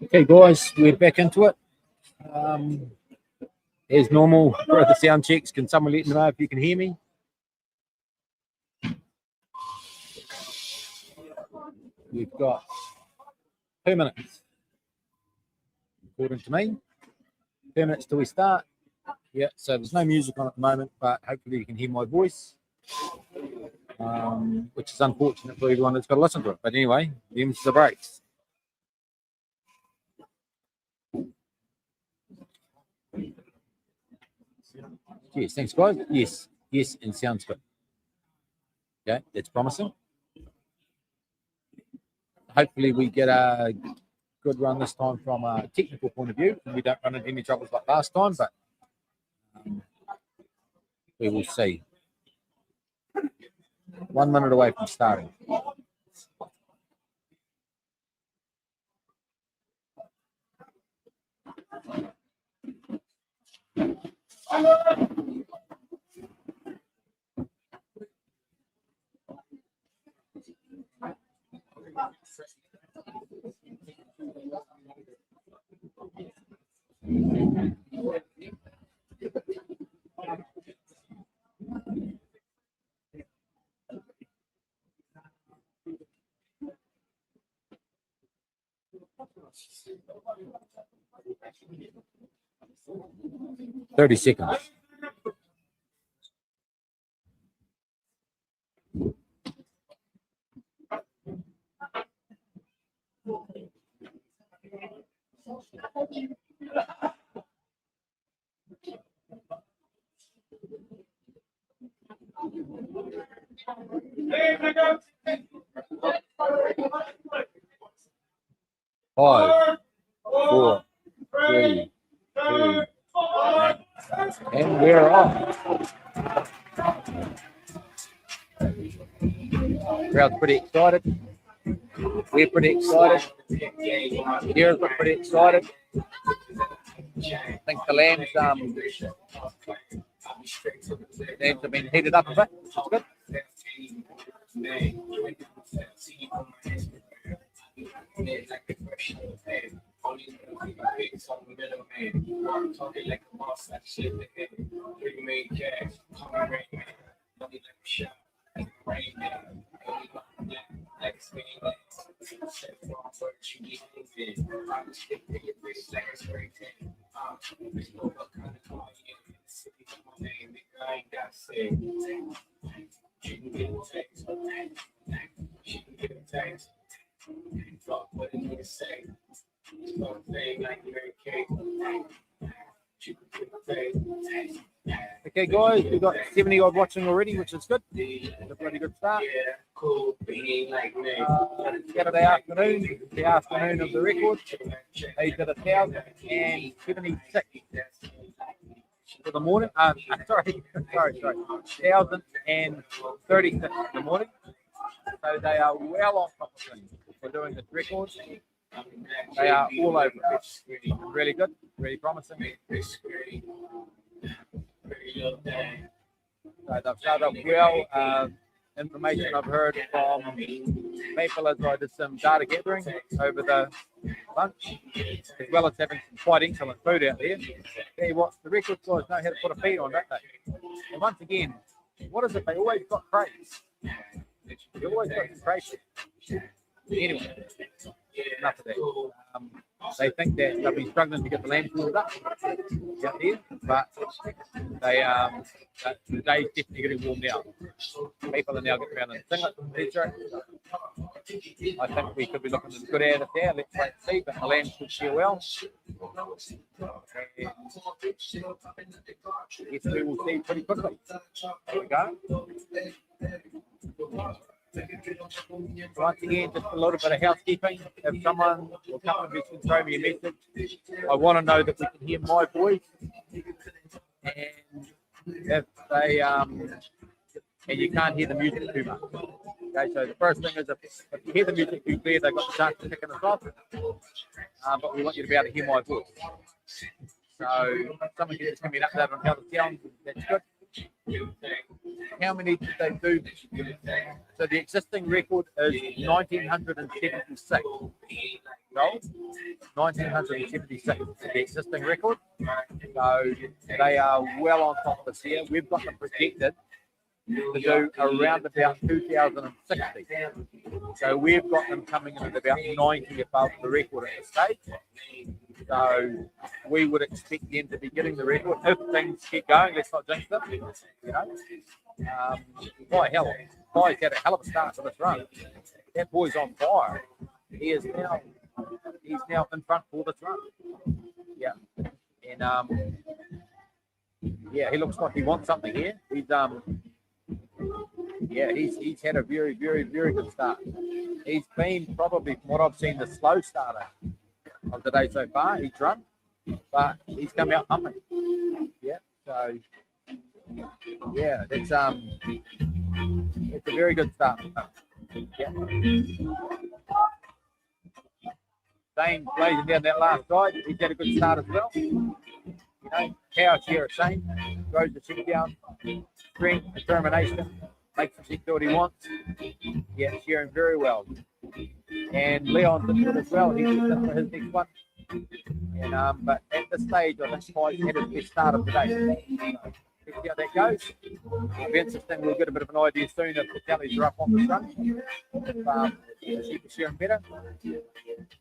Okay, guys, we're back into it. As normal, for the sound checks, can someone let me know if you can hear me? We've got 2 minutes, according to me. 2 minutes till we start. Yeah, so there's no music on at the moment, but hopefully you can hear my voice, which is unfortunate for everyone that's got to listen to it. But anyway, them's the breaks. Yes, thanks, guys. Yes, and sounds good. Okay, that's promising. Hopefully we get a good run this time from a technical point of view, and we don't run into any troubles like last time, but we will see. 1 minute away from starting. "30 seconds. Five, four, three, two, and we're off. Crowd's pretty excited. We're pretty excited. Here's pretty excited. I think the lambs have been heated up a bit. That's good. Okay, guys, we've got 70 odd watching already, which is good. It's a pretty good start. Saturday afternoon, the afternoon of the record. They did 1,076 for the morning. Sorry, 1,036 in the morning. So they are well on top of things for doing this record. They are all over it. Really good, really promising. So they've started off well. Information I've heard from people as I did some data gathering over the lunch, as well as having some quite excellent food out there. Tell you what, the record guys know how to put a feed on, don't they? And once again, what is it? They always got praise. They always got some praise. Anyway, enough of that. They think that they'll be struggling to get the land pulled up out there, but the day's definitely getting warm now. People are now getting around in singlets and t-shirts. I think we could be looking at a good ad there. Let's wait and see, but the land should share well. And yes, we will see pretty quickly. There we go. Once again, just a little bit of housekeeping. If someone or a couple of you can throw me a message, I want to know that we can hear my voice. And if they and you can't hear the music too much. Okay, so the first thing is if you hear the music too clear, they've got the chance to pick us off. But we want you to be able to hear my voice. So if someone can just give me an update on how the sound, that's good. How many did they do? So the existing record is 1976. No? 1976 is the existing record. So they are well on top of us here. We've got them projected to do around about 2060. So we've got them coming in at about 90 above the record at this stage. So we would expect them to be getting the record if things keep going. Let's not jinx them. You know, by hell, Guy's had a hell of a start to this run. That boy's on fire. He's now in front for this run. Yeah, and yeah, he looks like he wants something here. He's had a very, very, very good start. He's been probably, from what I've seen, the slow starter of the day so far. He's run, but he's come out humming. Yeah, so yeah, it's a very good start. Yeah. Shane blazing down that last side. He's had a good start as well. You know, cows here at Shane. Throws the sheep down. Strength, determination. Makes the sheep do what he wants. Yeah, sharing very well. And Leon's in good as well. He's just in for his next one. And but at this stage, I think Pi's had his best start of the day. So, let's see how that goes. It'll be interesting. We'll get a bit of an idea soon if the tallies are up on this run. If the sheep are sharing better. You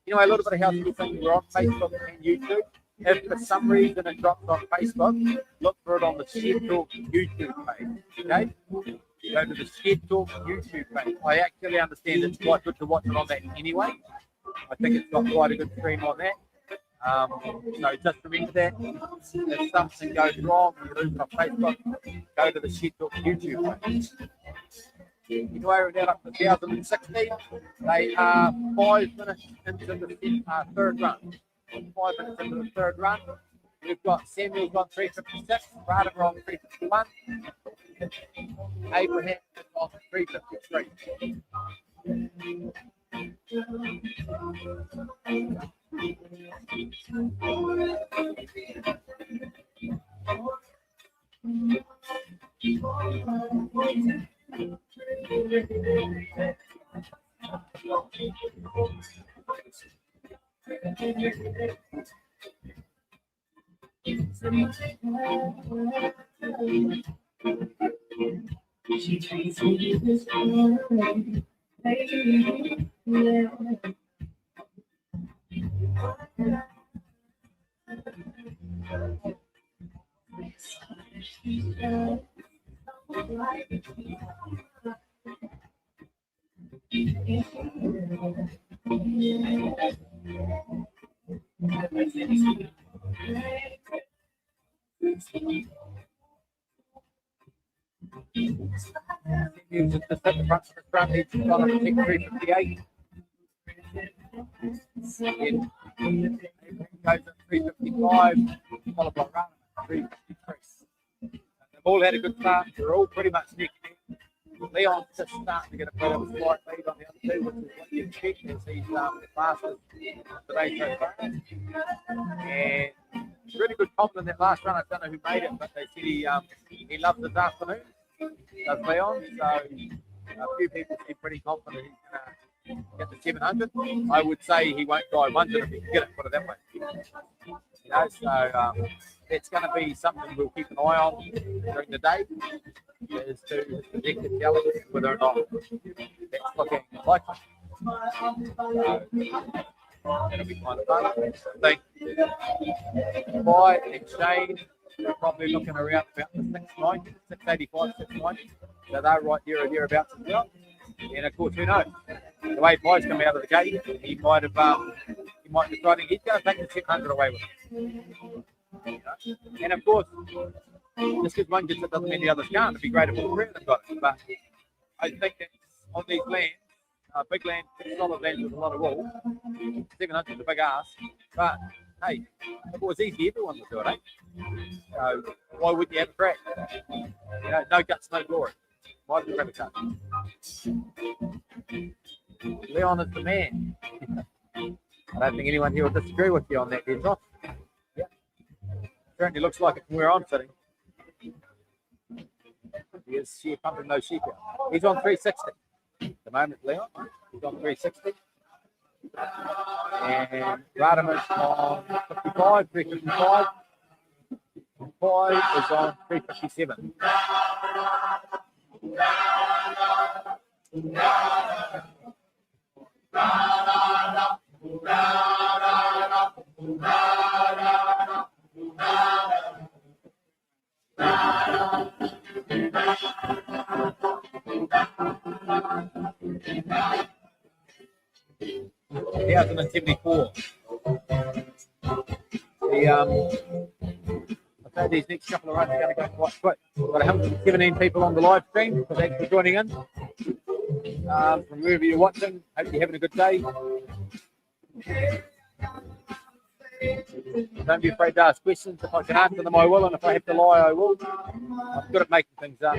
know, a little bit of housekeeping. We're on Facebook and YouTube. If for some reason it drops on Facebook, look for it on the Shed Talk YouTube page. Okay? Go to the Shed Talk YouTube page. I actually understand it's quite good to watch it on that anyway. I think it's got quite a good stream on that. So just remember that. If something goes wrong, you lose it on Facebook, go to the Shed Talk YouTube page. Anyway, we're now up to 2016. They are 5 minutes into the third run. 5 minutes into the third run. We've got Samuel's on 356, Radha on 351, Abraham on 353. She treats me this way. Music just at the front edge on a 358. In goes at 355, followed by Rana at 353. They've all had a good start. They're all pretty much neck and neck. Leon's just starting to get a bit of a slight lead on the other two, which is what you expect as he's the fastest today so far. And really good confidence in that last run. I don't know who made it, but they said he loves this afternoon. Does Leon, so a few people seem pretty confident he's going to get the 700. I would say he won't drive 100 if he can get it, put it that way. You know, so it's going to be something we'll keep an eye on during the day, is to predict the challenge, whether or not that's looking likely. That'll be kind of fun. I think Boyd and Shane are probably looking around about the 690, 685, 690. So they're right there or thereabouts as well. And of course, who knows? The way Boyd's coming out of the gate, he might decide he's going to take the 600 away with him. And of course, just because one gets it doesn't mean the others can't. It'd be great if all three of them got it. But I think that on these lands, big land, solid land with a lot of wool, 700 is a big ask. But hey, if it was easy, everyone would do it, eh? So why wouldn't you have a crack? You know, no guts, no glory. Why would you have a cut? Leon is the man. I don't think anyone here will disagree with you on that, Tosh. Yeah. Certainly looks like it from where I'm sitting. He is sheep pumping no sheep here. He's on 360 at the moment, Leon. He's on 360. And Radaman's on 55, 355. 5 is on 357. Yeah, 2074. I think these next couple of runs are going to go quite quick. We've got 117 people on the live stream, so thanks for joining in. From wherever you're watching, hope you're having a good day. Don't be afraid to ask questions. If I can answer them, I will, and if I have to lie, I will. I'm good at making things up.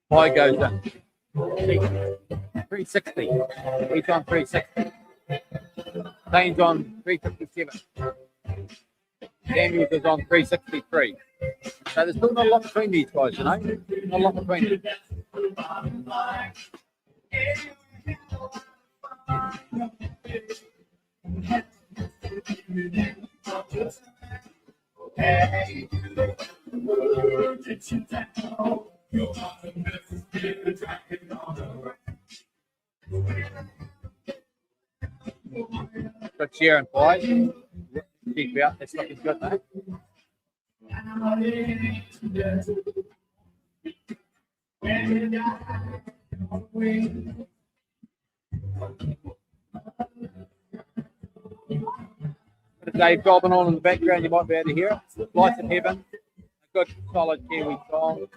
Boy goes in. 360. He's on 360. Dane's on 357. Daniels is on 363. So there's still not a lot between these guys, you know? Not a lot between them. Good cheer and fight. Keep out. That's looking good, mate. Dave Dobbin on in the background, you might be able to hear it. Lights in Heaven, a good solid Kiwi song. I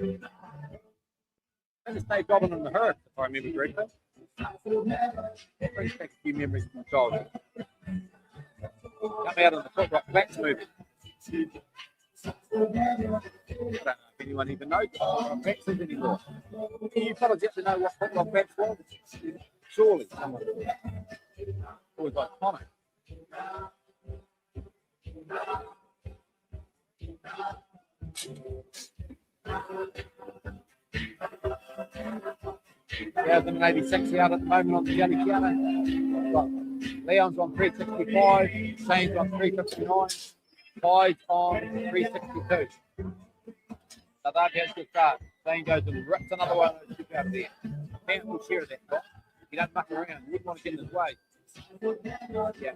think it's Dave Dobbin in the Hearth, if I remember correctly. Brings back a few memories of my childhood. Come out on the Foot Rock Flats movie. I don't know if anyone even knows what Foot Rock Flats is anymore. You fellas get to know what Foot Rock Flats was? Surely someone. Always like comment. Yeah, the 86 out at the moment on the Jelly Counter. Leon's on 365, Shane's on 359, Clyde's on 362. So that has to start. Shane goes and rips another one out there. Pam will share that, but you don't muck around. You wouldn't want to get in his way. Yeah.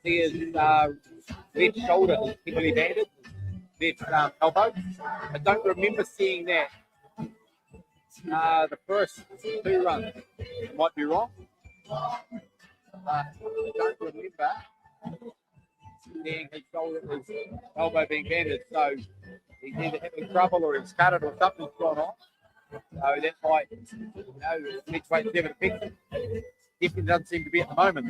See his left shoulder is heavily banded, left elbow. I don't remember seeing that the first two runs. I might be wrong. I don't remember seeing his shoulder, his elbow being bandaged. So he's either having trouble or he's cut it or something's gone on. So that might, let's wait and see if it affects him. Definitely doesn't seem to be at the moment.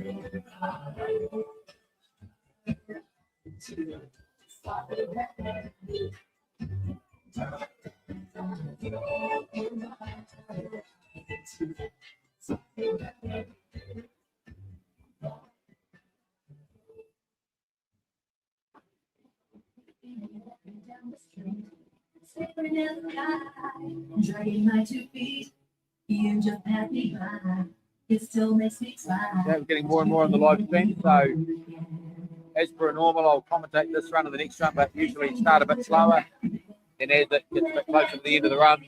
Dragging my 2 feet, you just pat me by. It still makes me smile. Yeah, we're getting more and more on the live stream. So, as per normal, I'll commentate this run and the next run, but usually start a bit slower. And as it gets a bit closer to the end of the run,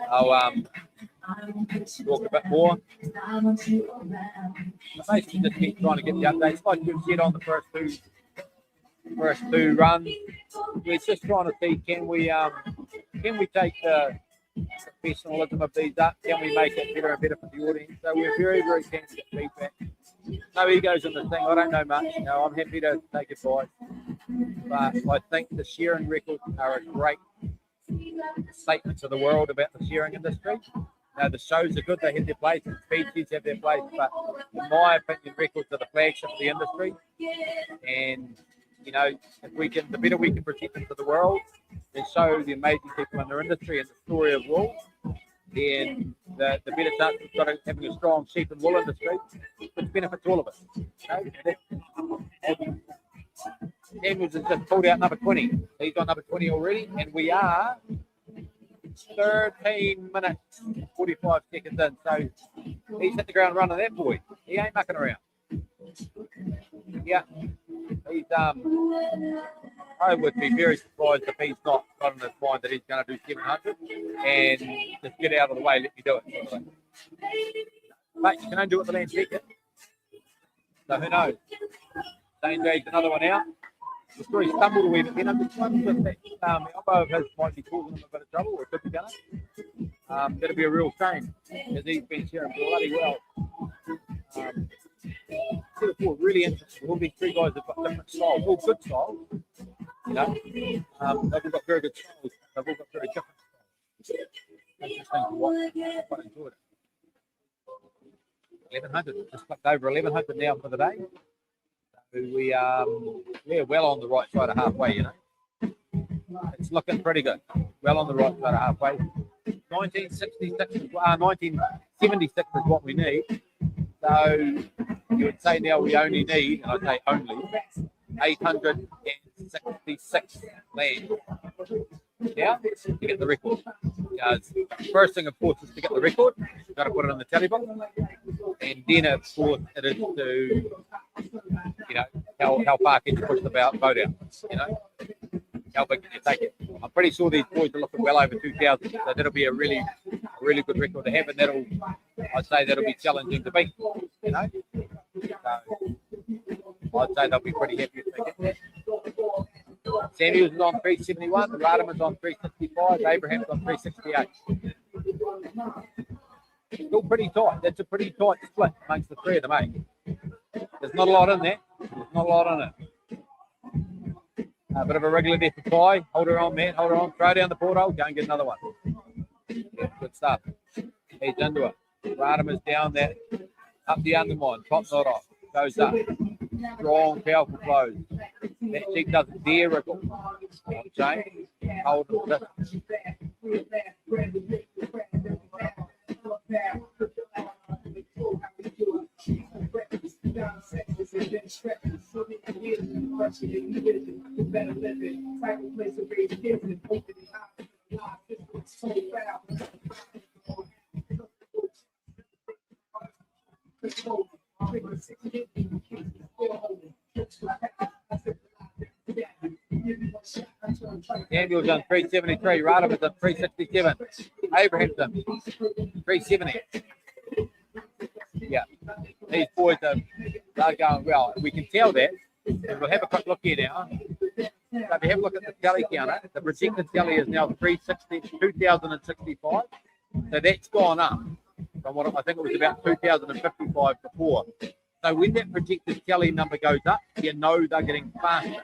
I'll talk a bit more. Basically, just keep trying to get the updates. Like we've said on the first two runs, we're just trying to see can we take the professionalism of these up? Can we make it better and better for the audience? So we're very, very keen to get feedback. No egos in this thing. I don't know much. I'm happy to take advice. But I think the sharing records are a great statement to the world about the sharing industry. Now, the shows are good. They have their place. And speeches have their place. But in my opinion, records are the flagship of the industry. And, if we can, the better we can present them to the world and show the amazing people in their industry and the story of wool, then the better chance we've got of having a strong sheep and wool industry, which benefits all of us. Daniels has just pulled out number 20. He's on number 20 already, and we are 13 minutes, 45 seconds in. So he's hit the ground running, that boy. He ain't mucking around. Yeah. He's I would be very surprised if he's not got in his mind that he's going to do 700 and just get out of the way, let me do it. But you can only do it the land ticket. So who knows? Dane drags another one out. The story stumbled a wee bit then. I'm just wondering if that elbow of his might be causing him a bit of trouble, or it could be going. That'd be a real shame because he's been sharing bloody well. Really interesting. All these three guys have got different styles, all good styles. They've all got very good styles. They've all got very different styles. Interesting to watch. I quite enjoyed it. 1100. Just clicked over 1100 now for the day. So we're well on the right side of halfway. It's looking pretty good. Well on the right side of halfway. 1976 is what we need. So you would say now we only need, and I say only, 866 land now to get the record. First thing, of course, is to get the record. You've got to put it on the tally book. And then, of course, it is to, how far can you push the boat out? How big can you take it? I'm pretty sure these boys are looking well over 2,000, so that'll be a really good record to have, and I'd say that'll be challenging to beat. So I'd say they'll be pretty happy if they get that. Samuels is on 371, Radiman's on 365, Abraham's on 368. Still pretty tight. That's a pretty tight split amongst the three of them, eh? There's not a lot in there. There's not a lot in it. A bit of a regular there for Ty. Hold her on, man. Hold her on. Throw down the porthole. Go and get another one. Yeah, good stuff. He's into it. Radiman's down that. Up the undermine. Top knot off. Goes up. Strong, powerful flows. That cheek doesn't dare wriggle. On chain. Hold it. Samuel's on 373, Radiman's on 367, Abraham's on 370. Yeah, these boys are going well. We can tell that. And we'll have a quick look here now. So if you have a look at the tally counter, the projected tally is now 2,065. So that's gone up from what I think it was about 2,055 before. So So when that projected tally number goes up, you know they're getting faster.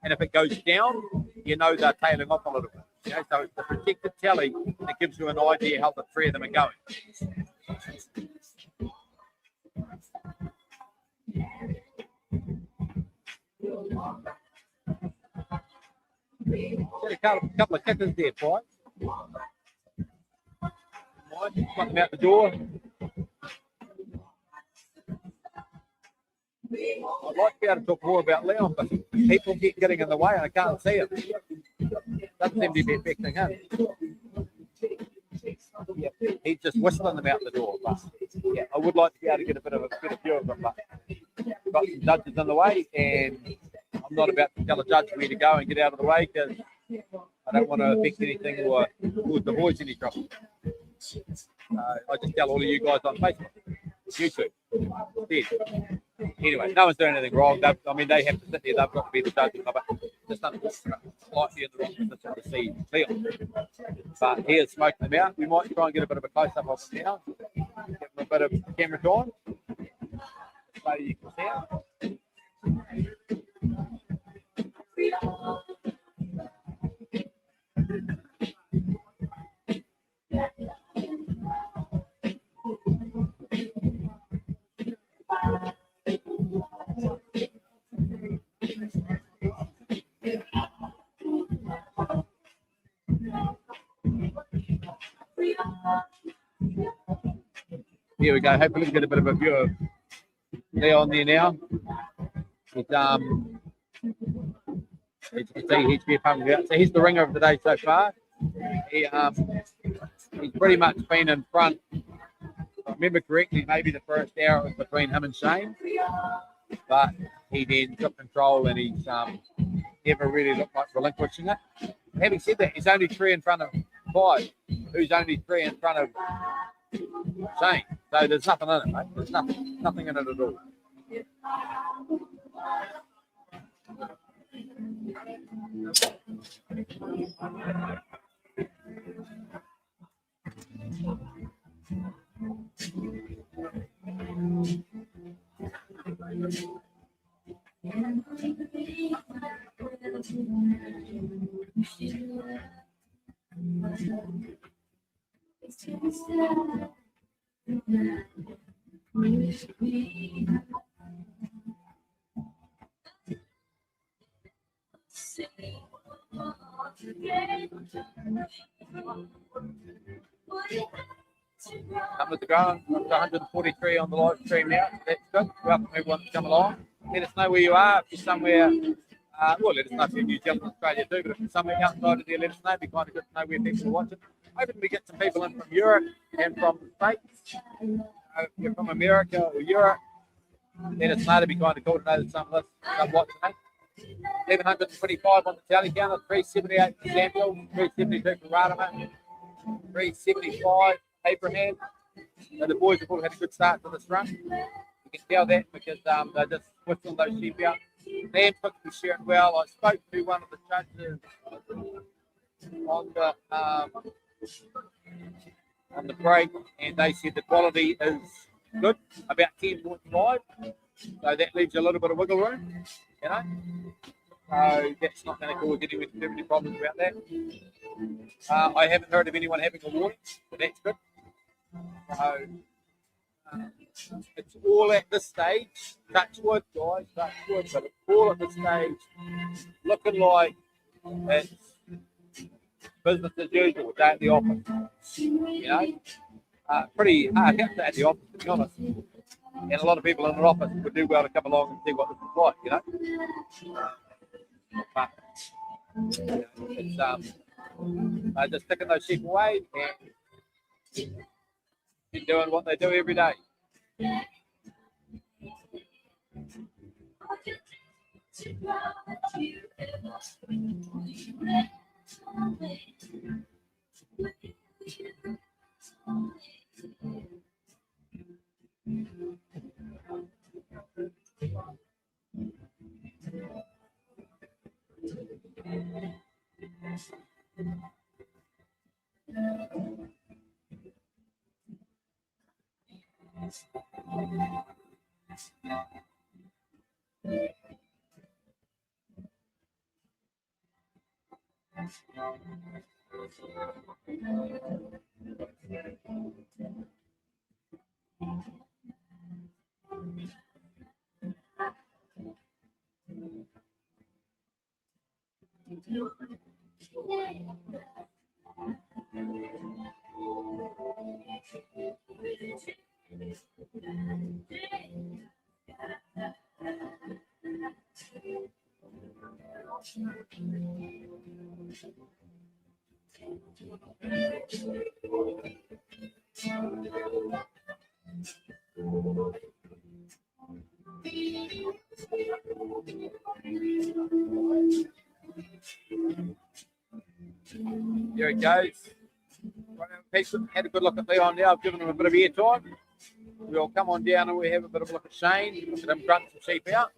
And if it goes down, you know they're tailing off a little bit. You know, so it's the projected tally that gives you an idea how the three of them are going. A couple of kickers there, boys. Got them out the door. I'd like to be able to talk more about Leon, but people keep getting in the way and I can't see him. Doesn't seem to be affecting him. Yeah, he's just whistling them out the door. But yeah, I would like to be able to get a bit of a better view of them, but we've got some judges in the way, and I'm not about to tell a judge where to go and get out of the way because I don't want to affect anything or cause the boys any trouble. I just tell all of you guys on Facebook, YouTube. Instead. Anyway, no one's doing anything wrong. I mean, they have to sit there. They've got to be the judges. But there's nothing slightly in the wrong position to see Leon. But he is smoking them out. We might try and get a bit of a close-up of him now. Give him a bit of camera time. So you can see him. Here we go. Hopefully we get a bit of a view of Leon there now. It's he's very pumped out. So he's the ringer of the day so far. He's pretty much been in front. If I remember correctly, maybe the first hour was between him and Shane, but he then took control and he's never really looked like relinquishing it. Having said that, he's only 3 in front of 5, who's only 3 in front of Shane. So there's nothing in it, mate. There's nothing in it at all. Come to go, 143 on the live stream now. That's good. Welcome everyone to come along. Let us know where you are. If you're somewhere, let us know if you're in New Zealand, Australia too. But if you're somewhere outside of there, let us know. It'd be kind of good to know where people are watching. Hoping we get some people in from Europe and from the States. If you're from America or Europe, let us know. It'd be kind of cool to know that some of us are watching it. 1125 on the tally counter, 378 for Samuel, 372 for Radaman, 375 Abraham. So the boys have all had a good start to this run. You can tell that because they're just whistling those sheep out. Lamb's looks to be sharing well. I spoke to one of the judges on the break, and they said the quality is good, about 10.5. So that leaves a little bit of wiggle room, you know. So that's not going to cause any problems about that. I haven't heard of anyone having a warning, so that's good. So it's all at this stage, touch wood, guys, touch wood, but it's all at this stage looking like it's business as usual, day at the office. You know, pretty hard out at the office, to be honest. And a lot of people in the office would do well to come along and see what this is like, you know. But it's they're just picking those sheep away and doing what they do every day. Here it goes. Had a good look at Leon now. I've given him a bit of air time. We'll come on down and we'll have a bit of a look at Shane. Look at him grunt some sheep out.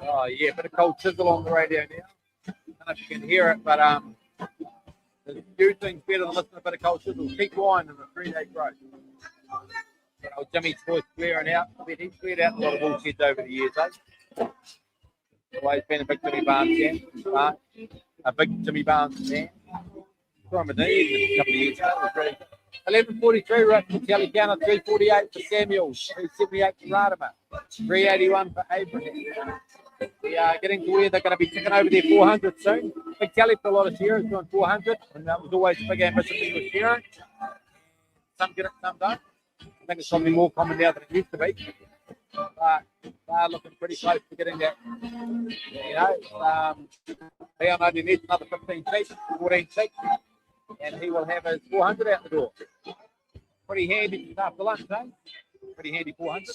Oh yeah, bit of cold chisel on the radio now. I don't know if you can hear it, but there's a few things better than listening to a bit of cold chisel. Keep wine in a 3-day growth. Jimmy's voice clearing out. He's cleared out a lot of bullshit over the years, eh? Always been a big Jimmy Barnes fan. A big Jimmy Barnes fan. Saw him a couple of years ago. It was really good. 11:43, right for Kelly Counter, 3:48 for Samuels, 3:78 for Radimer, 3:81 for Abraham. We are getting to where they're going to be ticking over their 400 soon. Big Kelly for a lot of shearers doing 400, and that was always a big ambition for the shearing. Some get it, some don't. I think it's probably more common now than it used to be. But they're looking pretty close to getting that. You know, Leon only needs another 15 feet, 14 feet, and he will have his 400 out the door. Pretty handy just after lunch, eh? Pretty handy 400.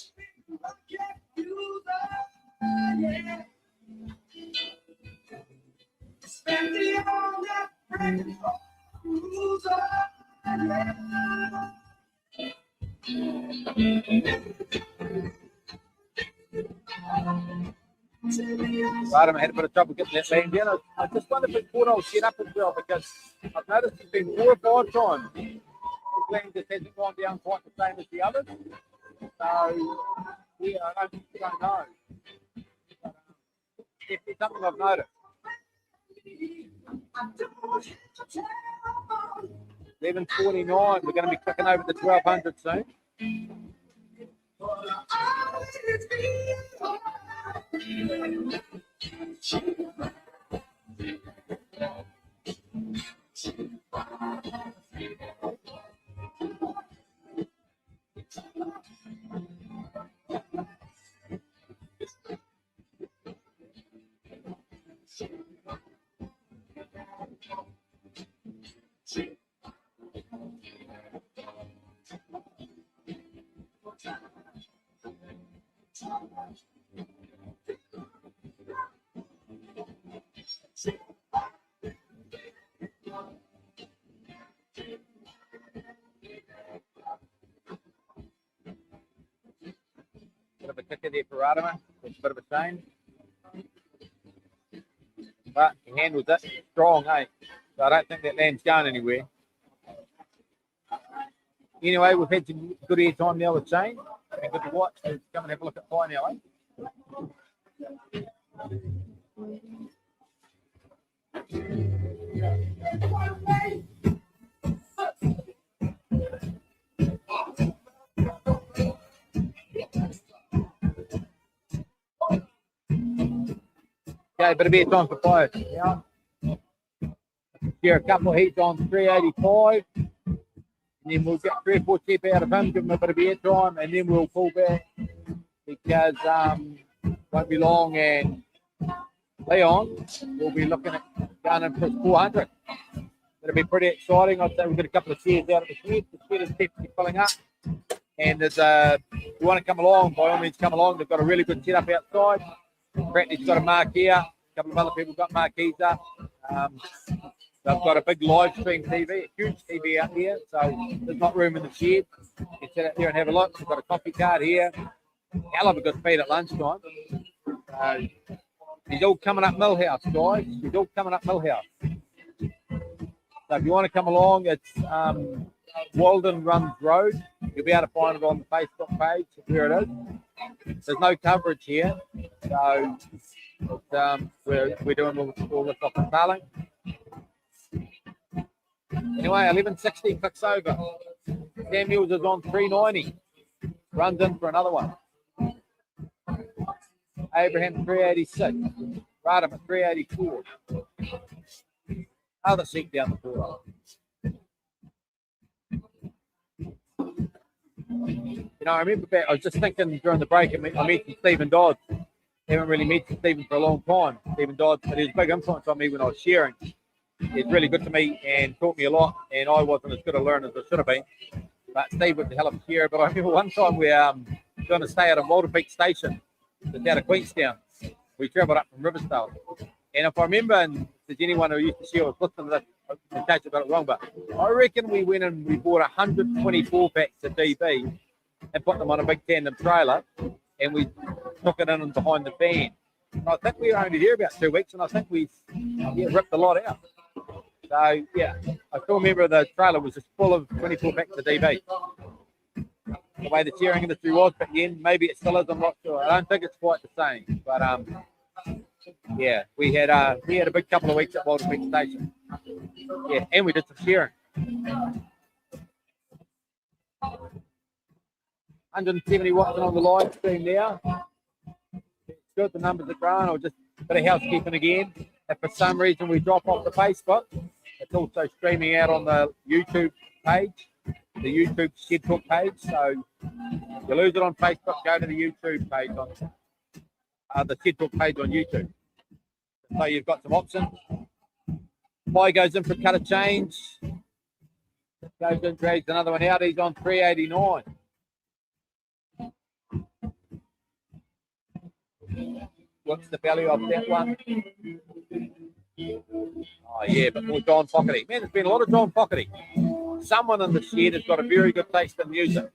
Right, I had a bit of trouble getting that land down. I just wonder if it's caught old shit up as well, because I've noticed it's been 4 or 5 times. The land just hasn't gone down quite the same as the others. So, yeah, I don't know. But, it's something I've noticed. 11:49, we're going to be clicking over the 1200 soon. Bit of a kicker there for Radimer. It's a bit of a shame. But he handles it strong, eh? So I don't think that land's going anywhere. Anyway, we've had some good air time now with Shane. And good to watch. Let's come and have a look at Pie now, eh? Okay, bit of airtime for both. Yeah. Share a couple of heats on 385. And then we'll get 3 or 4 cheap out of him, give him a bit of airtime, and then we'll pull back because won't be long, and Leon will be looking at going in for 400. It'll be pretty exciting. I'd say we've got a couple of chairs out of the shed. The shed is definitely filling up. And there's if you want to come along, by all means come along. They've got a really good setup outside. Bradley's got a marquee. A couple of other people got marquees up. They've got a big live stream TV, a huge TV out here. So there's not room in the shed. You can sit out there and have a look. We've got a coffee cart here. Hell of a good feed at lunchtime. He's all coming up Millhouse, guys. He's all coming up Millhouse. So if you want to come along, it's Walden Runs Road. You'll be able to find it on the Facebook page where it is. There's no coverage here, so we're doing all this off the Starlink. Anyway, 1160 clicks over. Samuels is on 390. Runs in for another one. Abraham 386. Radimer 384. Other seat down the floor. You know, I remember back, I was just thinking during the break, I mentioned Stephen Dodds. Haven't really met Stephen for a long time. Stephen Dodds, but he was a big influence on me when I was sharing. He's really good to me and taught me a lot, and I wasn't as good a learner as I should have been. But Steve was a hell of a sharer. But I remember one time we going to stay at a Walter Peak station that's out of Queenstown. We travelled up from Riversdale. And if I remember, and there's anyone who used to share was listening to this, in case I got it wrong, but I reckon we went and we bought 124 packs of DB and put them on a big tandem trailer, and we took it in and behind the van. And I think we were only there about 2 weeks, and I think we ripped a lot out. So, yeah, I still remember the trailer was just full of 24 packs of DB. The way the sharing industry was back then, maybe it still is, I'm not sure. I don't think it's quite the same, but yeah, we had a big couple of weeks at Walter Peak Station. Yeah, and we did some sharing. 170 watts on the live stream now. It's good, the numbers are growing. I'll just a bit of housekeeping again. If for some reason we drop off the Facebook, it's also streaming out on the YouTube page, the YouTube Shed Talk page. So if you lose it on Facebook, go to the YouTube page on the Shed Talk page on YouTube. So you've got some options. Pie goes in for cut of change. Goes in, drags another one out. He's on 389. What's the value of that one? Oh, yeah, before John Fogarty. Man, there's been a lot of John Fogarty. Someone in the shed has got a very good taste in music.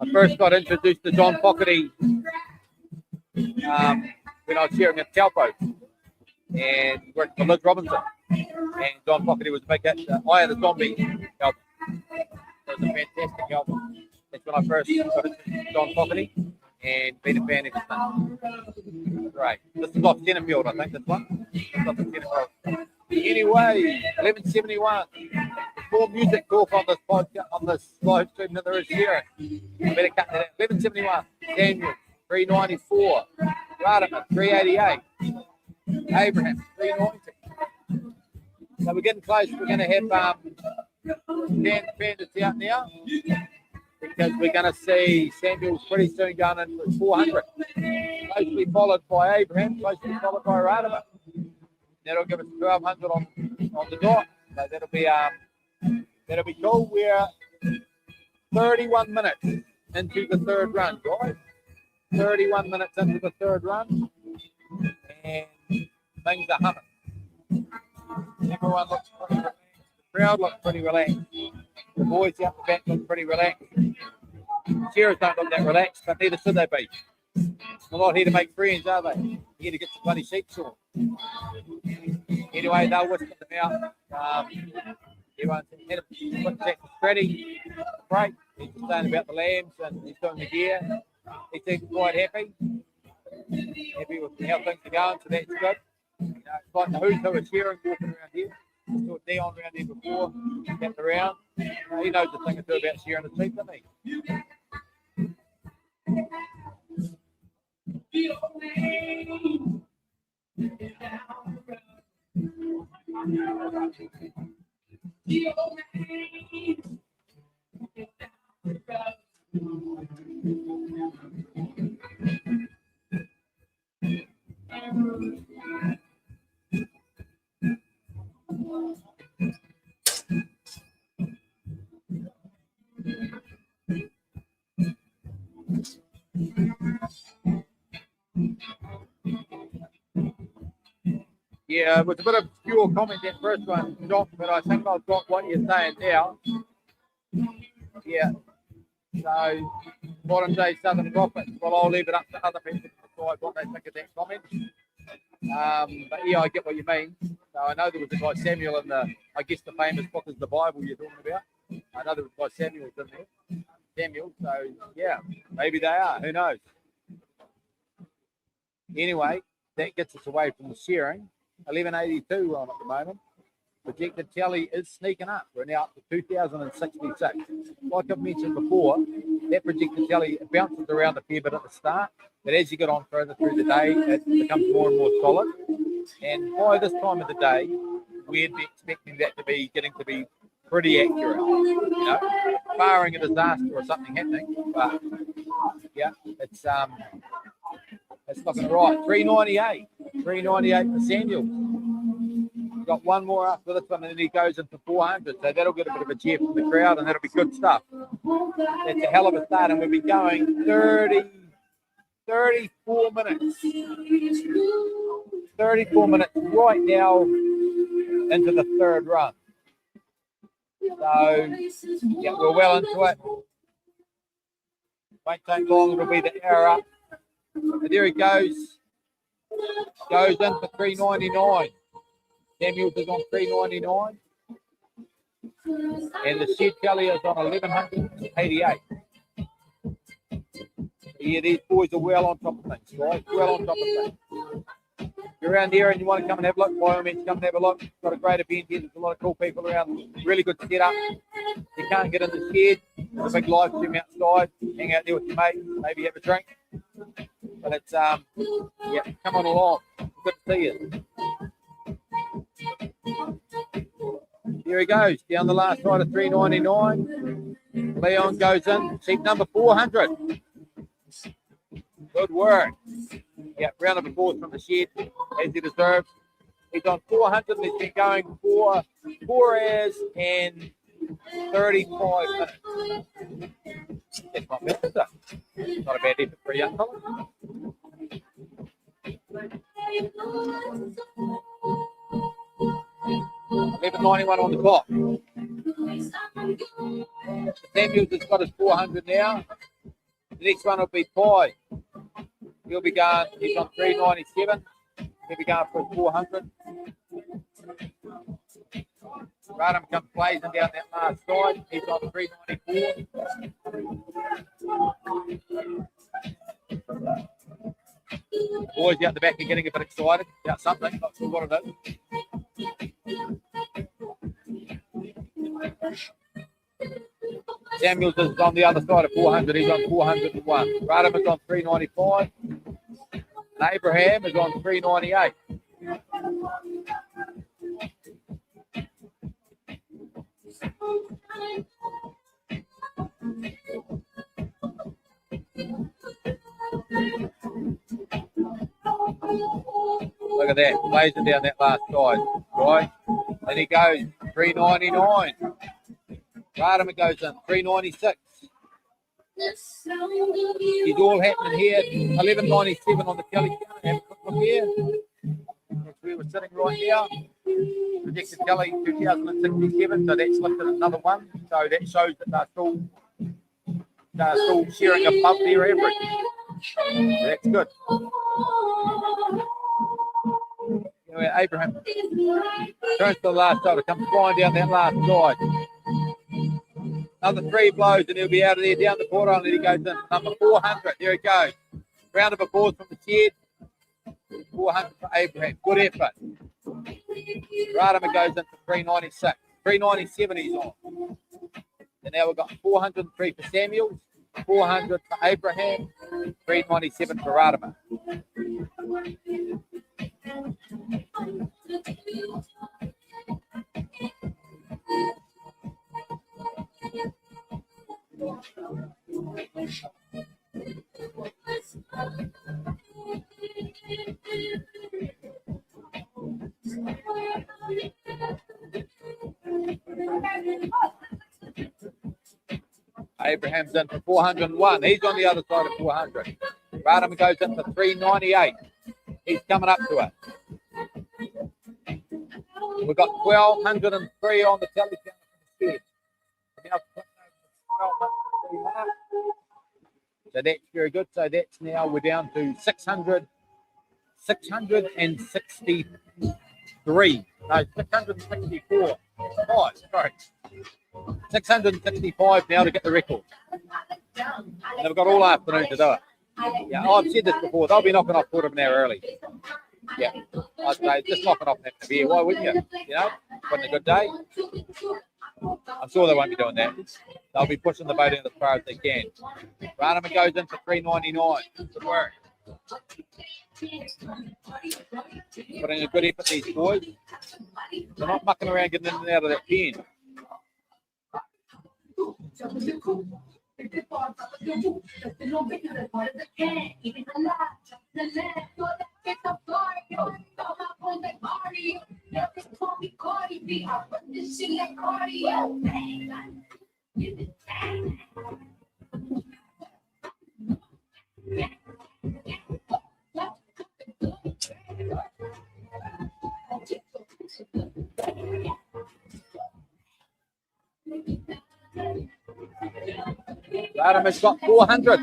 I first got introduced to John Fogarty when I was sharing at Taupo and worked for Liz Robinson. And John Fogarty was a big hit. I Had a Zombie album. It was a fantastic album. That's when I first got introduced to John Fogarty and been a fan ever since. Right. This is off Centerfield, I think, this one. It's off the Centerfield. Anyway, 1171. More music talk on this podcast, on this live stream than there is here. I better cut that out. 1171. Daniel, 394. Radimer, 388. Abraham, 390. So we're getting close. We're going to have bandits out now because we're going to see Samuels pretty soon going in for 400. Closely followed by Abraham, closely followed by Radimer. That'll give us 1,200 on the dot. So that'll be cool. We're 31 minutes into the third run, guys. 31 minutes into the third run, and things are humming. Everyone looks pretty relaxed. The crowd looks pretty relaxed. The boys out the back look pretty relaxed. Sharers don't look that relaxed, but neither should they be. They're not here to make friends, are they? Here to get some bloody sheep on. Anyway, they'll whisk them out. Everyone's had a quick chat with Freddie. Great. He's saying about the lambs and he's doing the gear. He seems quite happy with how things are going, so that's good. It's like the who's who is cheering walking around here. Saw Dion around here before, kept around. He knows the thing or two about shearing the sheep, doesn't he? Yeah, it was a bit of pure comment that first one, Doc, but I think I've got what you're saying now. Yeah. So, modern day Southern Prophets, well, I'll leave it up to other people to decide what they think of that comment. But yeah, I get what you mean. So I know there was a guy Samuel in the, I guess the famous book is the Bible you're talking about. I know there was a guy Samuel's in there. Samuel, so yeah, maybe they are. Who knows? Anyway, that gets us away from the shearing. 1182 we're on at the moment. Projected tally is sneaking up. We're now up to 2,066. Like I've mentioned before, that projected tally bounces around a fair bit at the start, but as you get on further through the day, it becomes more and more solid. And by this time of the day, we'd be expecting that to be getting to be pretty accurate. You know, barring a disaster or something happening. But yeah, it's looking right. 398 for Samuel. Got one more after this one, and then he goes into 400. So that'll get a bit of a cheer from the crowd, and that'll be good stuff. That's a hell of a start, and we'll be going 34 minutes. 34 minutes right now into the third run. So, yeah, we're well into it. Won't take long, it'll be the hour up. But there he goes. Goes in for 399. Samuels is on 399. And the shed tally is on 1188. Yeah, these boys are well on top of things, guys. Well on top of things. If you're around here and you want to come and have a look, by all means, come and have a look. Got a great event here. There's a lot of cool people around. Really good setup. You can't get in the shed. There's a big live stream outside. Hang out there with your mate. Maybe have a drink. But it's, yeah, come on along. Good to see you. Here he goes, down the last side of 399. Leon goes in, seat number 400. Good work. Yeah, round of applause from the shed, as he deserves. He's on 400 and he's been going for 4 hours and 35 minutes. That's not bad, is it? Not a bad effort for a young fella. $11.91 on the clock. Samuels has got his 400 now. The next one will be Pye. He'll be going, he's on 397. He'll be going for 400. Radham comes blazing down that last side. He's on 394. Boys out the back are getting a bit excited about something. Not sure what it is. Samuels is on the other side of 400. He's on 401. Radham is on 395. And Abraham is on 398. Look at that, blazing down that last side, right? Then he goes 399. Radham goes in 396. He's all happening here. 1197 on the telly. Have a quick look here. That's where we're sitting right now. Projected telly 2067, so that's lifted another one. So that shows that they're still sharing above their average. That's good. Anyway, Abraham turns to the last side. It comes flying down that last side. Another 3 blows and he'll be out of there down the portal and then he goes in. Number 400. There it goes. Round of applause from the shed. 400 for Abraham. Good effort. Radaman goes in for 396. 397 he's on. And now we've got 403 for Samuels, 400 for Abraham, 397 for Radaman. Abraham's in for 401. He's on the other side of 400. Radaman goes in for 398. He's coming up to it. We've got 1,203 on the telephone. Now, so that's very good. So that's now we're down to 663. No, 664. Oh, sorry. 665 now to get the record. And they've got all afternoon to do it. Yeah, I've said this before. They'll be knocking off quarter of an hour early. Yeah, I'd say just knocking off an beer. Why wouldn't you? You know, having a good day. I'm sure they won't be doing that. They'll be pushing the boat in as far as they can. Radaman goes in for 399. Good work. Putting a good effort, these boys. They're not mucking around getting in and out of that pen. Radaman's got 400.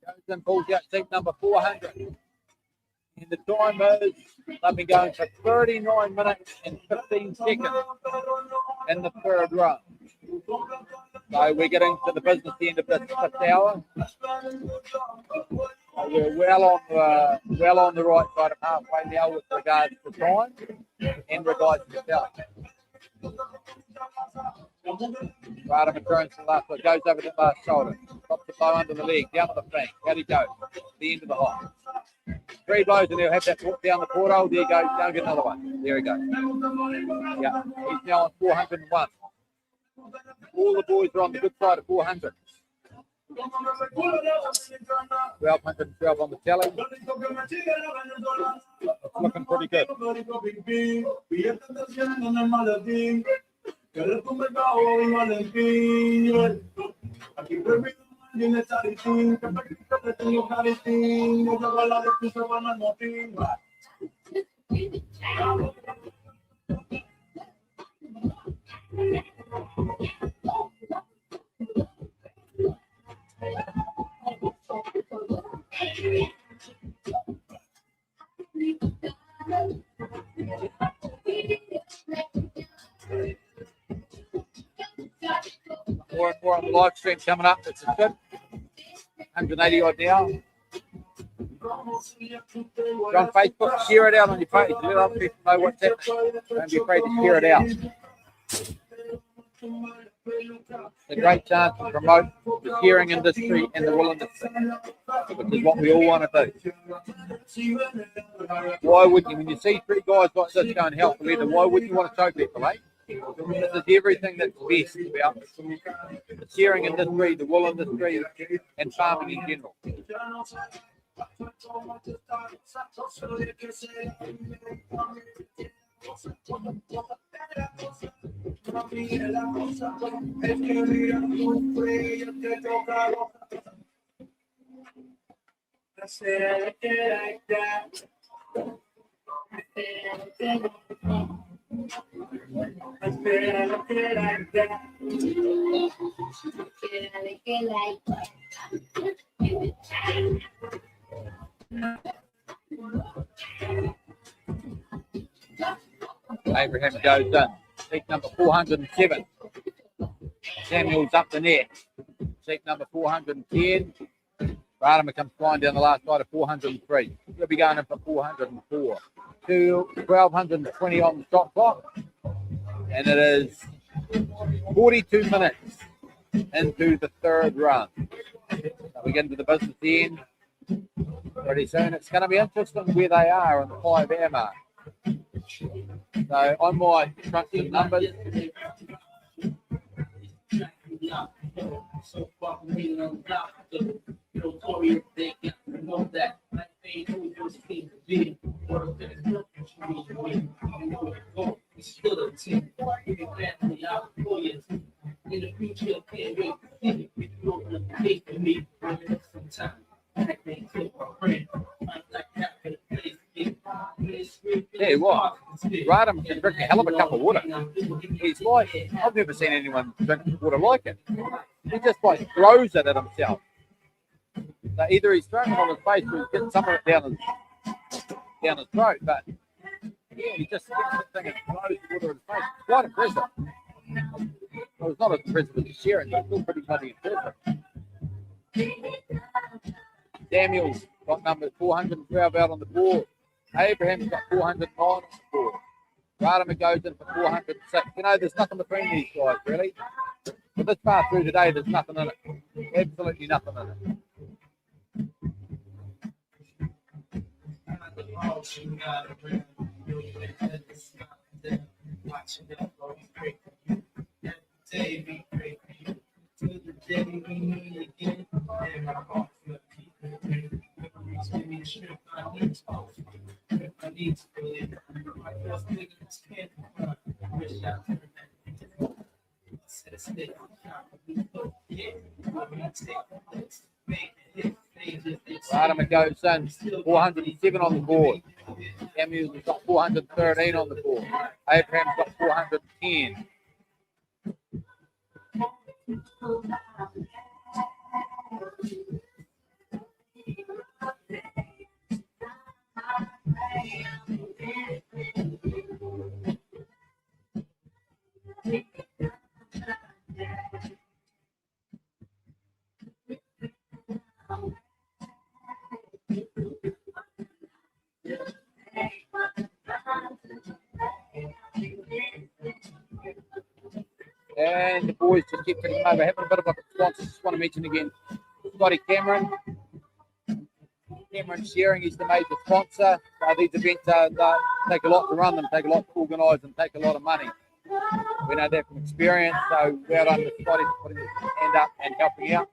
Goes and pulls out seat number 400. And the time is, they've been going for 39 minutes and 15 seconds in the third run. So we're getting to the business end of this 5th hour. We're well on the right side of halfway now with regards to time and regards to selling. Radaman turns to the last foot, goes over the last shoulder, drops the bow under the leg, down to the flank. Out he goes, the end of the hop. 3 blows and he'll have that walk down the porthole. There he goes, now get another one. There he goes. Yeah, he's now on 401. All the boys are on the good side of 400. 1,212 on the tally. It's looking pretty good. More and more on the live stream coming up. It's a good 180 odd now. You're on Facebook, share it out on your page. Let other people know what's happening. Don't be afraid to share it out. It's a great chance to promote the shearing industry and the wool industry, which is what we all want to do. Why wouldn't you? When you see 3 guys like this going help the leader, why wouldn't you want to show people, eh? This is everything that's best about the shearing industry, the wool industry, and farming in general. Abraham goes in. Seat number 407. Samuel's up the net. Seat number 410. Ratimer comes flying down the last side of 403. We'll be going in for 404. To 1220 on the shot clock. And it is 42 minutes into the third run. So we get into the business end pretty soon. It's going to be interesting where they are on the 5 hour mark. So I might crunch some numbers. So far from being on top of the notorious they get to know that like they know those things be or if it's not you know go it's still a team you can grant me out for years in the future can't wait to see if you don't look hate for me sometime I think to my friend I'm like that for the place Hey, what? Ratimer can drink a hell of a cup of water. He's like, I've never seen anyone drink water like it. He just like throws it at himself. So either he's throwing it on his face or he's getting some of it down his throat, but yeah, he just gets that thing and throws the water in his face. It's quite impressive. Well, it's not as impressive as Sharon, but it's still pretty bloody impressive. Samuel's got number 412 out on the board. Abraham's got 409 on the board. Ratimer goes in for 406. You know, there's nothing between these guys, really. But this far through today, there's nothing in it. Absolutely nothing in it. Ratimer goes in 407 on the board. Samuel's got 413 on the board. Abraham's got 410. And the boys just keep picking over, having a bit of a response. Just want to mention again, Scotty Cameron. Cameron Shearing is the major sponsor. These events take a lot to run them, take a lot to organise them, take a lot of money. We know that from experience, so well done to Scotty for putting his hand up and helping out.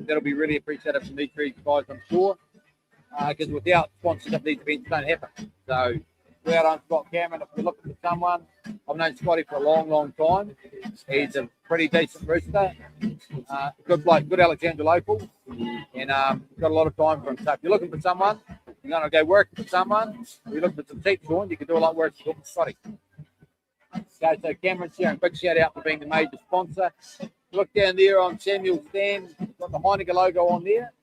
That'll be really appreciated from these three guys, I'm sure, because without sponsorship, these events don't happen. So well done, Scott Cameron. If you're looking for someone, I've known Scotty for a long, long time. He's a pretty decent rooster. Good bloke, good Alexandra local, and got a lot of time for him. So if you're looking for someone, you're going to go work for someone, or you're looking for some sheep shorn, you can do a lot of work with Scotty. Okay, so Cameron Sharon, big shout out for being the major sponsor. Look down there on Samuel's stand, got the Heineken logo on there.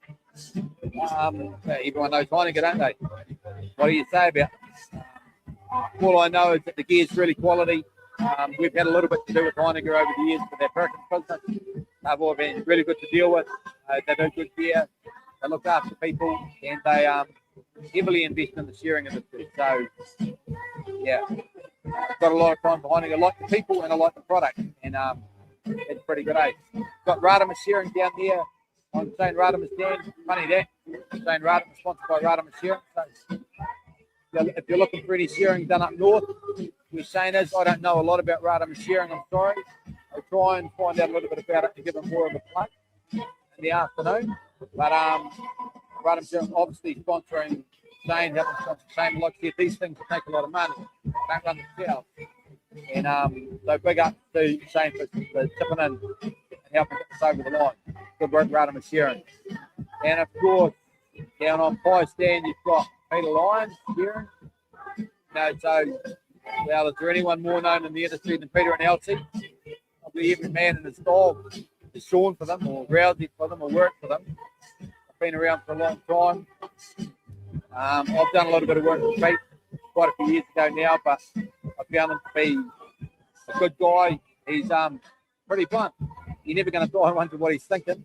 Everyone knows Heineken, don't they? What do you say about it? All I know is that the gear's really quality. We've had a little bit to do with Heineken over the years for their Perkins business. They've all been really good to deal with. They do good gear. They look after people, and they heavily invest in the shearing industry. So, yeah, I've got a lot of time for Heineken. I like the people and I like the product, and it's pretty good. Got Ratimer Shearing down there on St. Ratimer's stand. Funny that. St. Ratimer, sponsored by Ratimer Shearing. So, if you're looking for any shearing done up north, where Shane is, I don't know a lot about Ratimer Shearing, I'm sorry. I'll try and find out a little bit about it to give them more of a plug in the afternoon. But Ratimer Shearing obviously sponsoring Shane, helping sponsor Shane. Like I said, these things take a lot of money, don't run themselves. And so big up to Shane for tipping in and helping get this over the line. Good work, Ratimer Shearing. And of course, down on Pie Stand, you've got Peter Lyons here. So, well, is there anyone more known in the industry than Peter and Elsie? Probably every man and his dog is shorn for them, or rousey for them, or worked for them. I've been around for a long time. I've done a little bit of work with Pete quite a few years ago now, but I found him to be a good guy. He's pretty blunt. You're never going to die and wonder what he's thinking.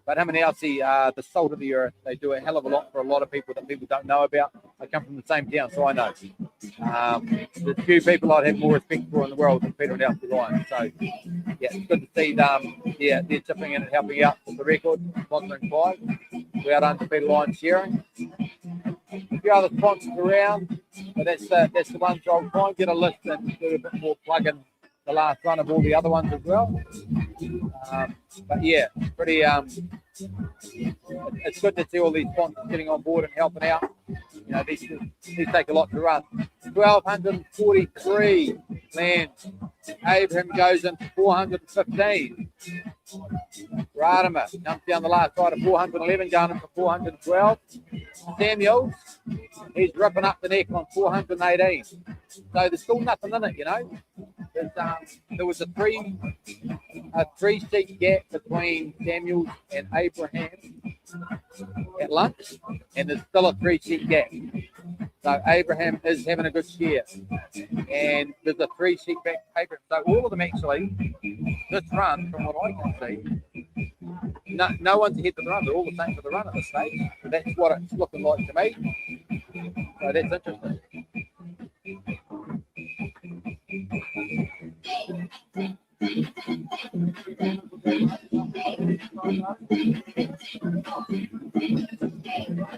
But him and Elsie, the salt of the earth, they do a hell of a lot for a lot of people that people don't know about. I come from the same town, so I know. There's few people I'd have more respect for in the world than Peter and Elsie Ryan. So, yeah, it's good to see them. Yeah, they're chipping in and helping out with the record, sponsoring 5. Well done to Peter Lyon sharing. A few other sponsors around, but that's the ones I'll try and get a list and do a bit more plugging the last run of all the other ones as well. But yeah, pretty. It's good to see all these sponsors getting on board and helping out. You know, these take a lot to run. 1,243 lands. Abraham goes in for 415. Radimer comes down the last side of 411, going in for 412. Samuels, he's ripping up the neck on 418. So there's still nothing in it, you know. There was a three-seat gap between Samuels and Abraham at lunch, and there's still a 3-seat gap. So Abraham is having a good share, and there's a 3-seat back to Abraham. So all of them actually, this run, from what I can see, no one's ahead of the run. They're all the same for the run at this stage. So that's what it's looking like to me. So that's interesting.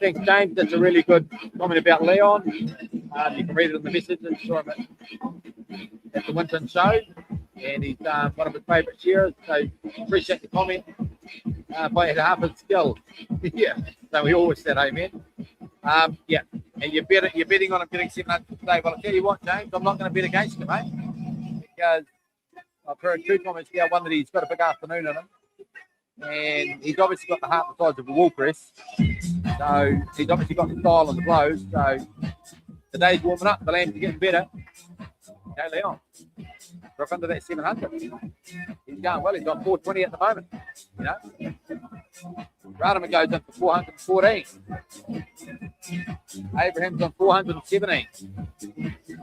Thanks, James. That's a really good comment about Leon. You can read it in the messages. Saw him at the Winton show, and he's one of his favourite sharers. So appreciate the comment. If I had half his skill, yeah. So we always said amen. Yeah, and you're betting on him getting 700 today. Well, I'll tell you what, James, I'm not going to bet against him, mate, because I've heard 2 comments here. One that he's got a big afternoon in him, and he's obviously got the heart the size of a wall press. So he's obviously got the style and the blows. So the day's warming up, the lambs are getting better. Okay, Leon, drop under that 700. He's going well. He's on 420 at the moment. You know, Radimer goes in for 414. Abraham's on 417.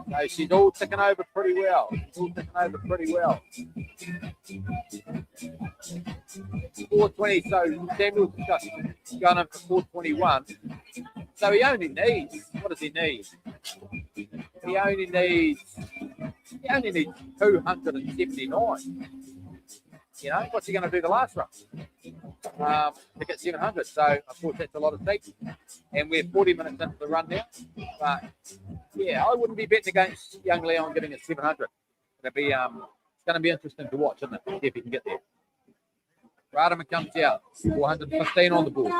So she's all ticking over pretty well. 420. So Samuel's just going up to 421. So he only needs, what does he need? He only needs 279. You know, what's he going to do the last run? To get 700. So, of course, that's a lot of seats. And we're 40 minutes into the run now. But, yeah, I wouldn't be betting against young Leon getting a 700. It'll be, it's going to be interesting to watch, isn't it? See if he can get there. Radimer comes out. 415 on the board.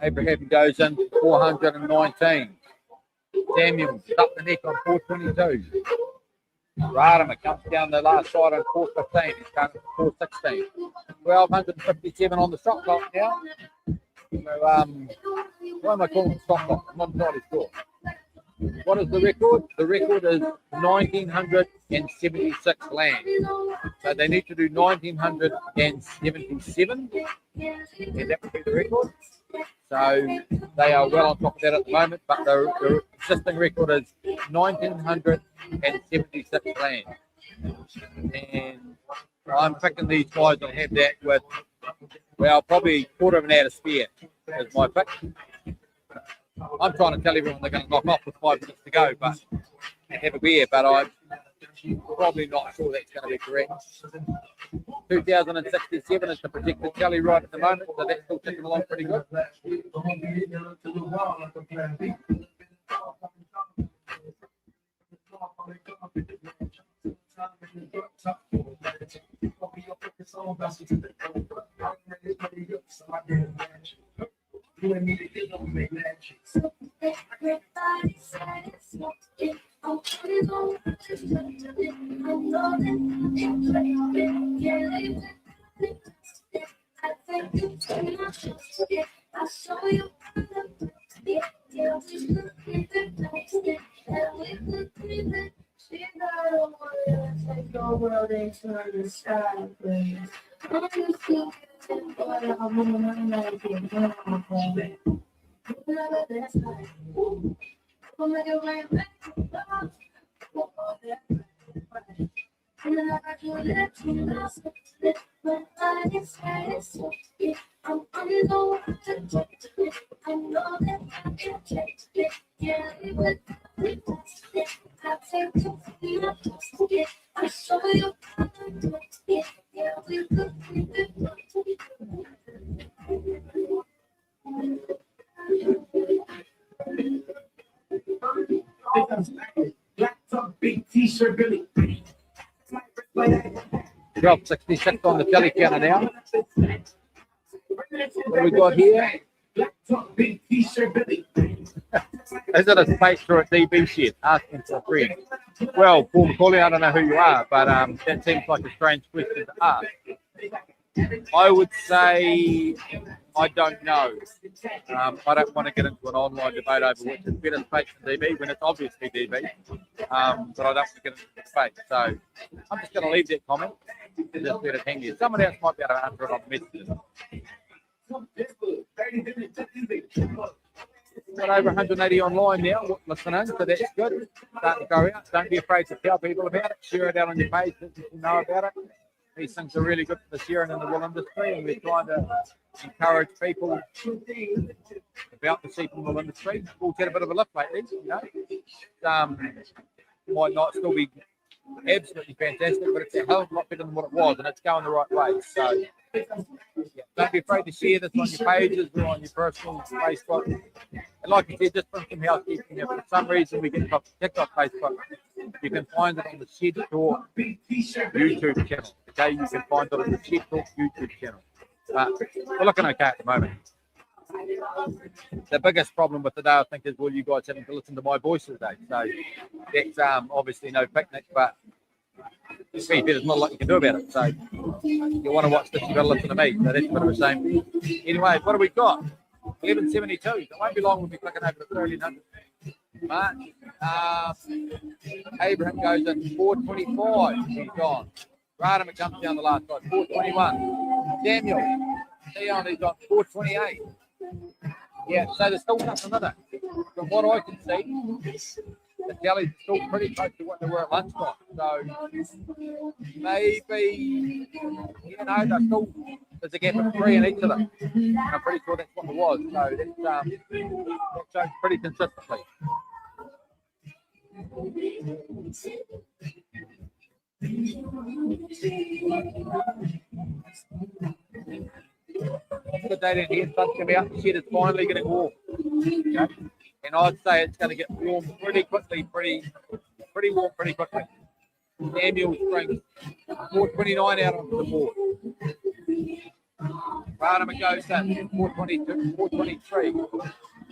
Abraham goes in 419. Samuel up the neck on 422. Radimer comes down the last side on 415. He's going to 416. 1,257 on the shot clock now. So, why am I calling it shot clock? I'm not entirely sure. What is the record? The record is 1,976 land. So they need to do 1,977, and that would be the record. So they are well on top of that at the moment, but the existing record is 1,976 land. And I'm picking these guys that have that with, well, probably quarter of an hour to spare is my pick. I'm trying to tell everyone they're going to knock off with 5 minutes to go, but and have a beer, but I'm probably not sure that's going to be correct. 2,067 is the projected tally right at the moment, so that's still ticking along pretty good. I'll show you. Yeah, yeah, we could keep it nice. And we could keep it. She got a wanna take the world and turn the sky, please. I'm just thinking what I'm gonna make it happen. Another that's like, we'll make it right back. And then I do that to myself. But I decided so. I'm on the way to get it. I know that I can take it. Yeah, it would be it. I take to feel it. I show you how to do it. Yeah, we could keep it. Black top, big t-shirt, Billy. Drop 66 on the telly counter now. What do we got here? Black top, big t-shirt, Billy. Is it a space for a DB shed? Asking for a friend. Well, Paul McCauley, I don't know who you are, but that seems like a strange question to ask. I would say I don't know. I don't want to get into an online debate over which is better space than DB when it's obviously DB. But I don't want to get into the debate. So I'm just going to leave that comment and just let it hang there. Someone else might be able to answer it on the messages. Got over 180 online now listening, so that's good. Starting to go out. Don't be afraid to tell people about it. Share it out on your page so people know about it. These things are really good for the sharing in the wool industry, and we're trying to encourage people about the sheep and wool industry. We've had a bit of a lift lately, you know. Might not still be absolutely fantastic, but it's a hell of a lot better than what it was, and it's going the right way. So yeah, don't be afraid to share this on your pages or on your personal Facebook. And like I said, just from some housekeeping, if for some reason we get kicked off Facebook, you can find it on the Shed Talk YouTube channel. Okay, you can find it on the Shed Talk YouTube channel. We're looking okay at the moment. The biggest problem with today, I think, is you guys having to listen to my voice today. So that's obviously no picnic, but there's not a lot you can do about it. So you want to watch this, you've got to listen to me. So that's a bit of a shame. Anyway, what do we got? 1172. It won't be long. We'll be clicking over to 1300. March. Abraham goes in 425. He's gone. Radham comes down the last side. 421. Samuel. Theon, he's got 428. Yeah, so there's still nothing in it. From what I can see, the tallies are still pretty close to what they were at lunchtime. So maybe, you know, there's a gap of 3 in each of them. And I'm pretty sure that's what it was. So that shows pretty consistently. Good day down here. Sun's coming out. The shed is finally getting warm. Okay? And I'd say it's going to get warm pretty quickly, pretty warm pretty quickly. Samuel brings 429 out onto the board. Radham goes in 422, 423.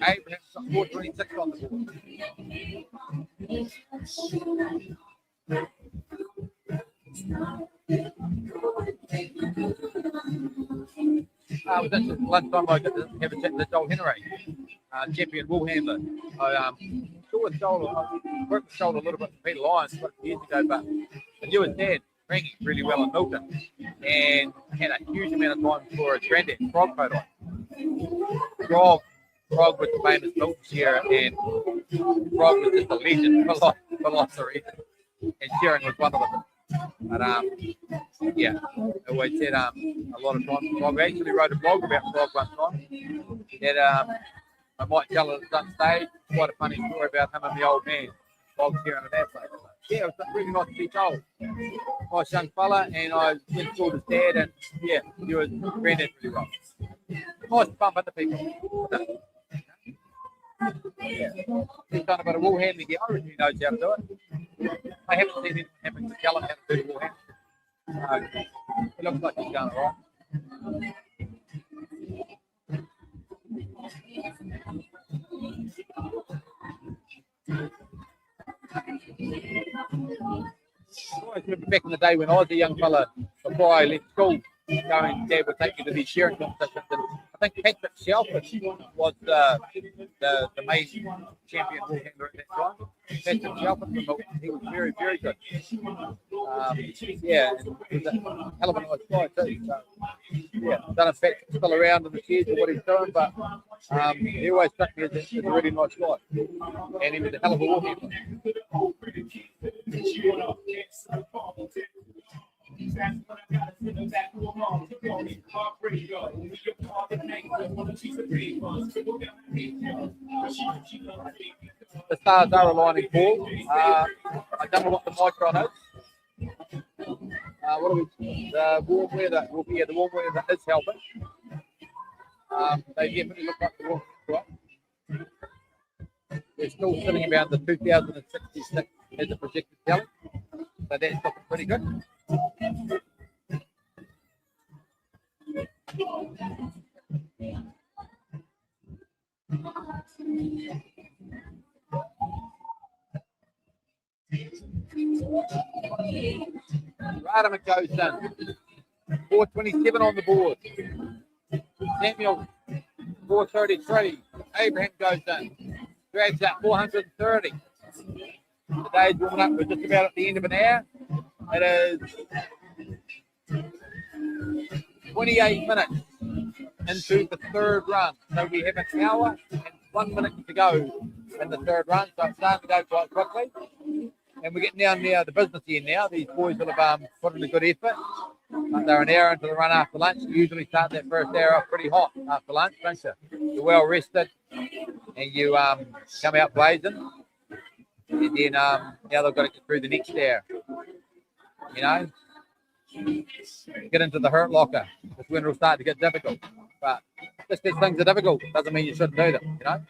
Abraham's got 426 on the board. Was that lunchtime I got to have a chat with Joel Henry, champion wool handler. I worked with Joel a little bit with Peter Lyons a few years ago, but I knew his dad, Frankie, really well in Milton, and had a huge amount of time for his granddad, Frog coat on. Frog was the famous Milton shearer, and Frog was just a legend for lots of reasons, and shearing was one of them. But yeah, I always said a lot of times. Frog. I actually wrote a blog about Frog one time. That I might tell it at some stage. Quite a funny story about him and the old man. Frog shearing at that place. Yeah, it was really nice to be told. Nice young fella, and I went to his dad, and yeah, he was granddad really well. Nice to bump into people. Yeah, he's done a bit of wool handling here. I reckon he knows how to do it. I haven't seen him having to tell him how to do the wool handling. It looks like he's going all right. I always remember back in the day when I was a young fella, before I left school, Dad would take me to these shearing competitions, and I think Patrick Shelford was the main champion ball handler at that time. Patrick Shelford from Milton, he was very, very good. Yeah, and he was a hell of a nice guy too. So, yeah, don't know if Patrick's still around in the sheds or what he's doing, but he always struck me as a really nice guy. And he was a hell of a ball handler. The stars are aligning, Paul. I don't know what the micron is. What are we? The warm weather will be the warm weather is helping. They definitely look like the warm weather. They're still sitting around the 2066 as a projected tally. So that's looking pretty good. Radaman goes in. 427 on the board. Samuel, 433. Abraham goes in. Drags out 430. Today's warming up. We're just about at the end of an hour. It is 28 minutes into the third run. So we have an hour and 1 minute to go in the third run. So it's starting to go quite quickly. And we're getting down near the business end now. These boys will have put in a good effort. They're an hour into the run after lunch. You usually start that first hour off pretty hot after lunch, don't you? You're well rested and you come out blazing. And then now they've got to get through the next hour. You know, get into the hurt locker. That's when it'll start to get difficult. But just because things are difficult doesn't mean you shouldn't do them, you know?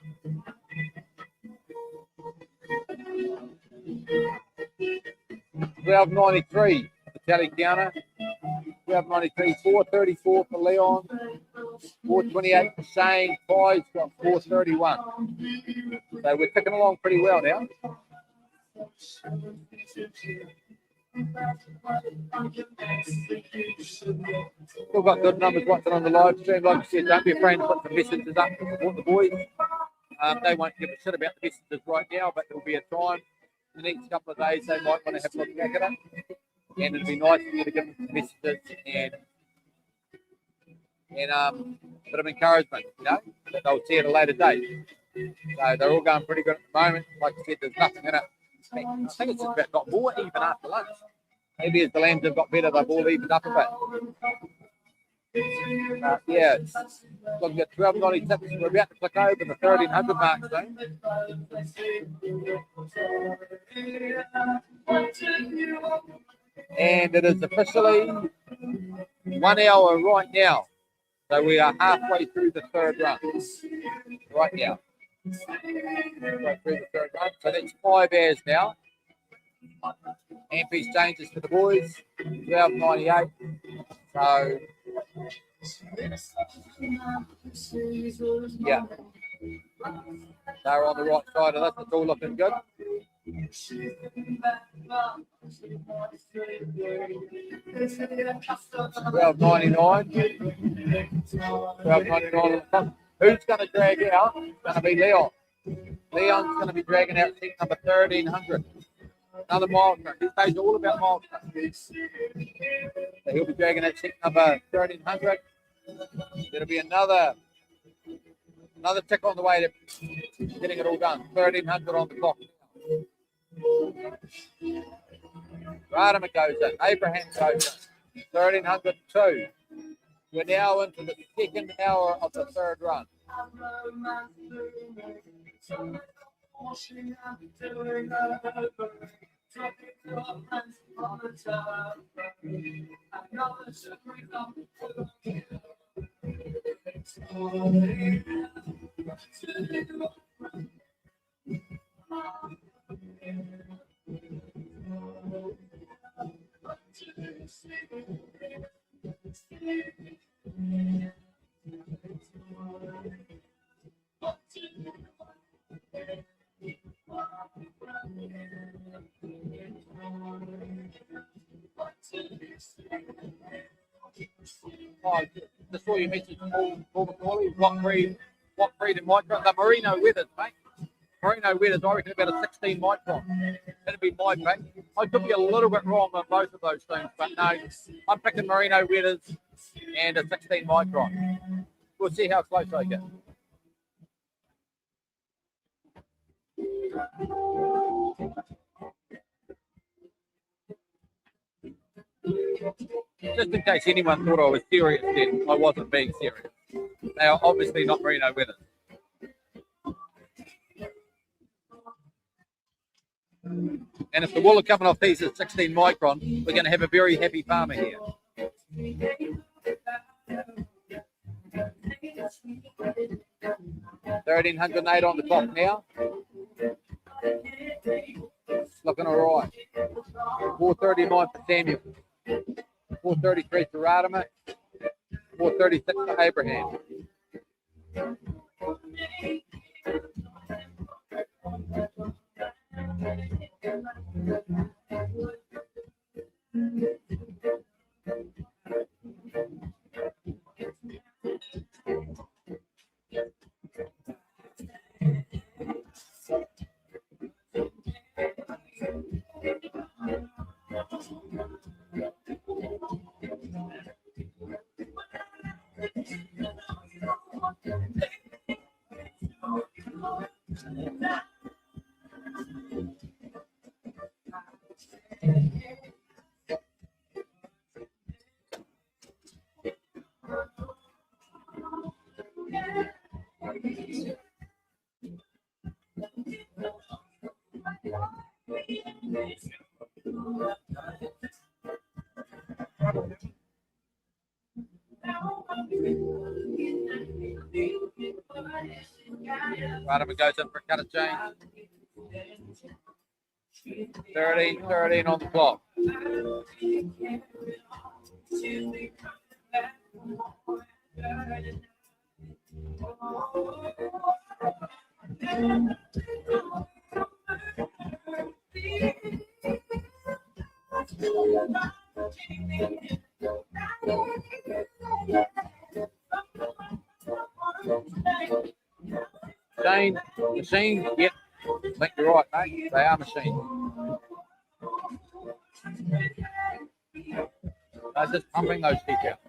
1293, the tally counter. 1293, 434 for Leon, 428 for Shane, Pi's got 431. So we're ticking along pretty well now. Still got good numbers watching on the live stream. Like I said, don't be afraid to put the messages up to support the boys. They won't give a shit about the messages right now, but there'll be a time in the next couple of days they might want to have a look back at it. And it'd be nice for you to give them some messages and a bit of encouragement, you know, that they'll see at a later date. So they're all going pretty good at the moment. Like I said, there's nothing in it. I think it's just about got more even after lunch. Maybe as the lambs have got better, they've all evened up a bit. Yeah, it's looking at 12.96. We're about to click over the 1300 mark soon. And it is officially 1 hour right now. So we are halfway through the third run right now. Right through the third run. So that's 5 hours now. Ampies changes for the boys. 12.98. So yeah, they're on the right side of this. It's all looking good. 12.99. 12.99. Who's going to drag out? It's going to be Leon. Leon's going to be dragging out seat number 1300. Another milestone. This page is all about milestones. So he'll be dragging out seat number 1300. There'll be another tick on the way to getting it all done. 1300 on the clock. Radaman goes in. Abraham goes in. 1302. We're now into the second hour of the third run. Oh, just saw your message, Paul McCauley. What breed and micron? The Merino Weathers, mate. Merino Weathers, I reckon about a 16 micron. That'd be my pick. I could be a little bit wrong on both of those things, but no, I'm picking Merino Weathers and a 16 micron. We'll see how close I get. Just in case anyone thought I was serious, then I wasn't being serious. They are obviously not Merino Weathers. And if the wool are coming off these at 16 micron, we're going to have a very happy farmer here. 1308 on the clock now. Looking all right. 439 for Samuel. 433 for Radimer. 436 for Abraham. Radimer goes in for a cut of change. 13 on the clock. Machine, yep. I think you're right, mate. They are machines. They're just pumping those teeth out.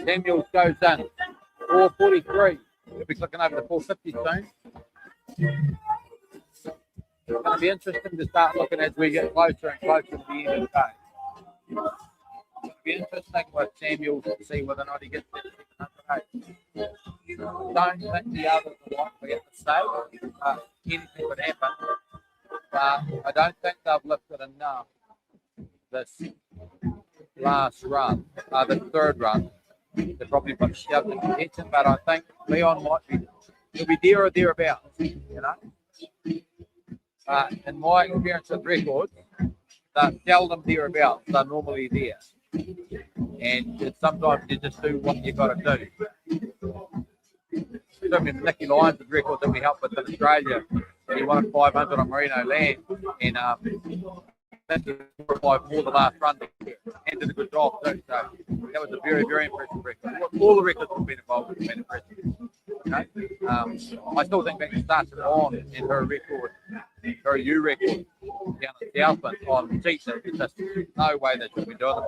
Samuels goes in 443. We'll be clicking over the 450 soon. It's going to be interesting to start looking as we get closer and closer to the end of the day. It'll be interesting with Samuels to see whether or not he gets that 708. Don't think the others are likely at the stage. Anything could happen. But I don't think they've lifted enough this last run, the third run. They probably put shoved in contention, but I think Leon might be, he'll be there or thereabouts, you know. In my experience with records, they're seldom thereabouts, they're normally there. And sometimes you just do what you got to do. Certainly Nicky Lyons' record that we helped with in Australia, he won 500 on Merino land, and more the last run and did a good job too. So that was a very, very impressive record. All the records we've been involved with have been impressive. Okay? I still think back to Sasha on and her record, her U record down at Southland on seats. There's just no way they should be doing them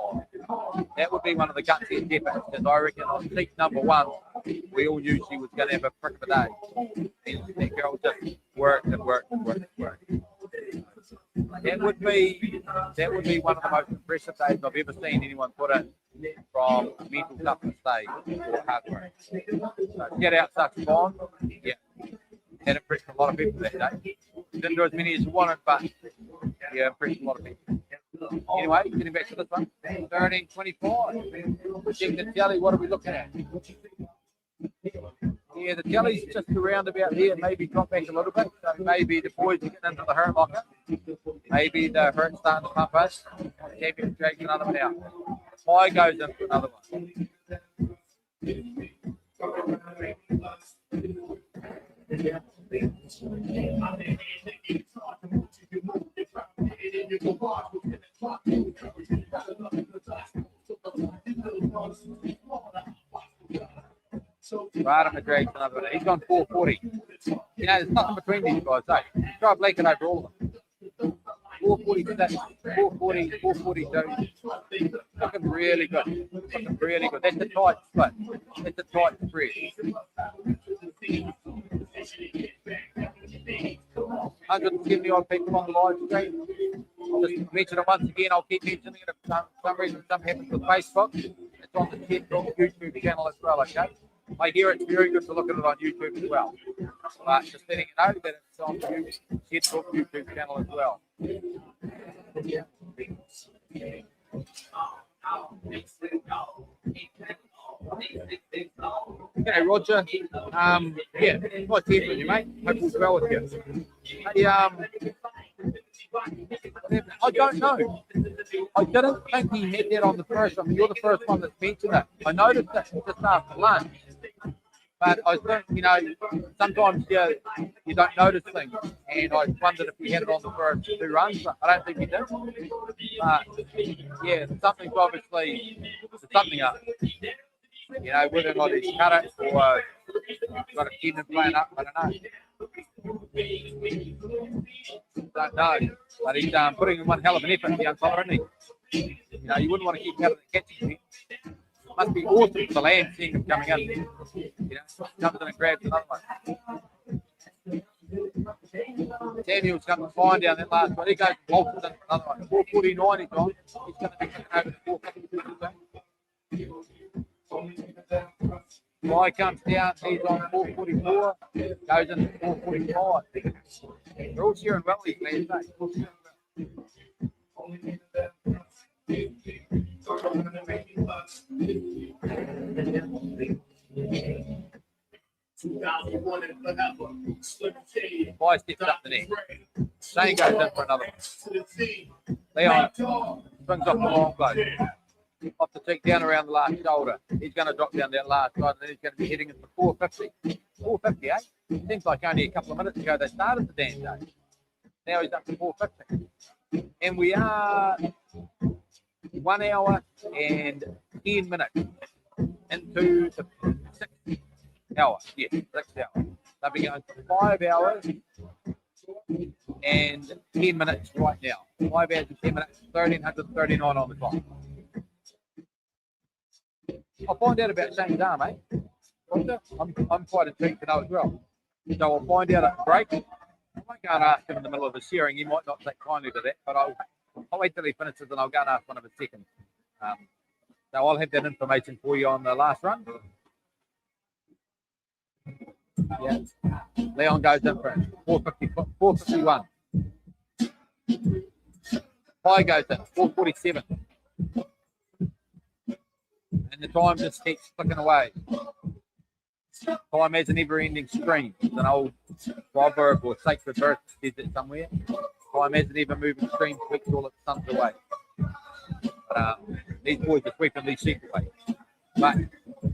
on. That would be one of the gutsiest efforts, because I reckon on seat number one, we all knew she was going to have a prick of a day. And that girl just worked and worked and worked and worked. That would be one of the most impressive days I've ever seen anyone put in from mental toughness stage or hard work. So get out such bond, yeah. That impressed a lot of people that day. Didn't do as many as you wanted, but yeah, impressed a lot of people. Anyway, getting back to this one. 13.25. Checking the tally. What are we looking at? Yeah, the tally's just around about here. Maybe drop back a little bit. So maybe the boys are getting into the hurt locker. Maybe the hurt starting to pump us. Champion drags another one out. Pie goes in for another one. Right on the drags another one. He's gone 440. You know, there's nothing between these guys. So try Blake and over all of them. 446, 440, 442. Looking really good. Looking really good. That's a tight split. That's a tight spread. 170 odd people on the live stream. I'll just mention it once again. I'll keep mentioning it if for some reason something happens with Facebook. It's on the TED Talk YouTube channel as well, okay? I hear it's very good to look at it on YouTube as well. But just letting you know that it's on the TED Talk YouTube channel as well. Okay, Roger. Yeah, nice to hear from you, mate. Hope all's well with you. Hey, I don't know. I didn't think he had that on the first. I mean, you're the first one that's mentioned it. I noticed it just after lunch. But I think, you know, sometimes you don't notice things. And I wondered if he had it on the first two runs, but I don't think he did. But, yeah, something's obviously, something up. You know, whether or not he's cut it or got a kid and playing up, I don't know. But he's putting in one hell of an effort, the young fella, isn't he? You know, you wouldn't want to keep having the catching thing. Must be awesome for the land seeing him coming in. You know, comes in and grabs another one. Samuel's going to find down that last one. He goes bolted in another one. 449 he's on. He's going to be kicking over the 452. Fly comes down. He's on 444. Goes into 445. They're all cheering well these lads, eh? Boy steps up the neck. Shane goes in for another one. Leon swings off the long blow. Off the cheek down around the last shoulder. He's going to drop down that last side and then he's going to be heading into 450. 450, eh? Seems like only a couple of minutes ago they started the damn day. Now he's up to 450. And we are 1 hour and 10 minutes into the 6th hour. Yes, 6th hour. They'll be going for 5 hours and 10 minutes right now. 5 hours and 10 minutes, 1339 on the clock. I'll find out about Shane's arm, eh? I'm quite intrigued to know as well. So I'll find out at the break. I won't go and ask him in the middle of the sharing. He might not take kindly to that, but I'll wait till he finishes and I'll go and ask one of his seconds. So I'll have that information for you on the last run. Yeah. Leon goes in for it. 451. Pie goes in. 447. And the time just keeps clicking away. Time has a never-ending stream. It's an old proverb or sacred verse that says it somewhere. Time has an ever-moving stream, sweeps all its sons away. But these boys are sweeping these sheep away. But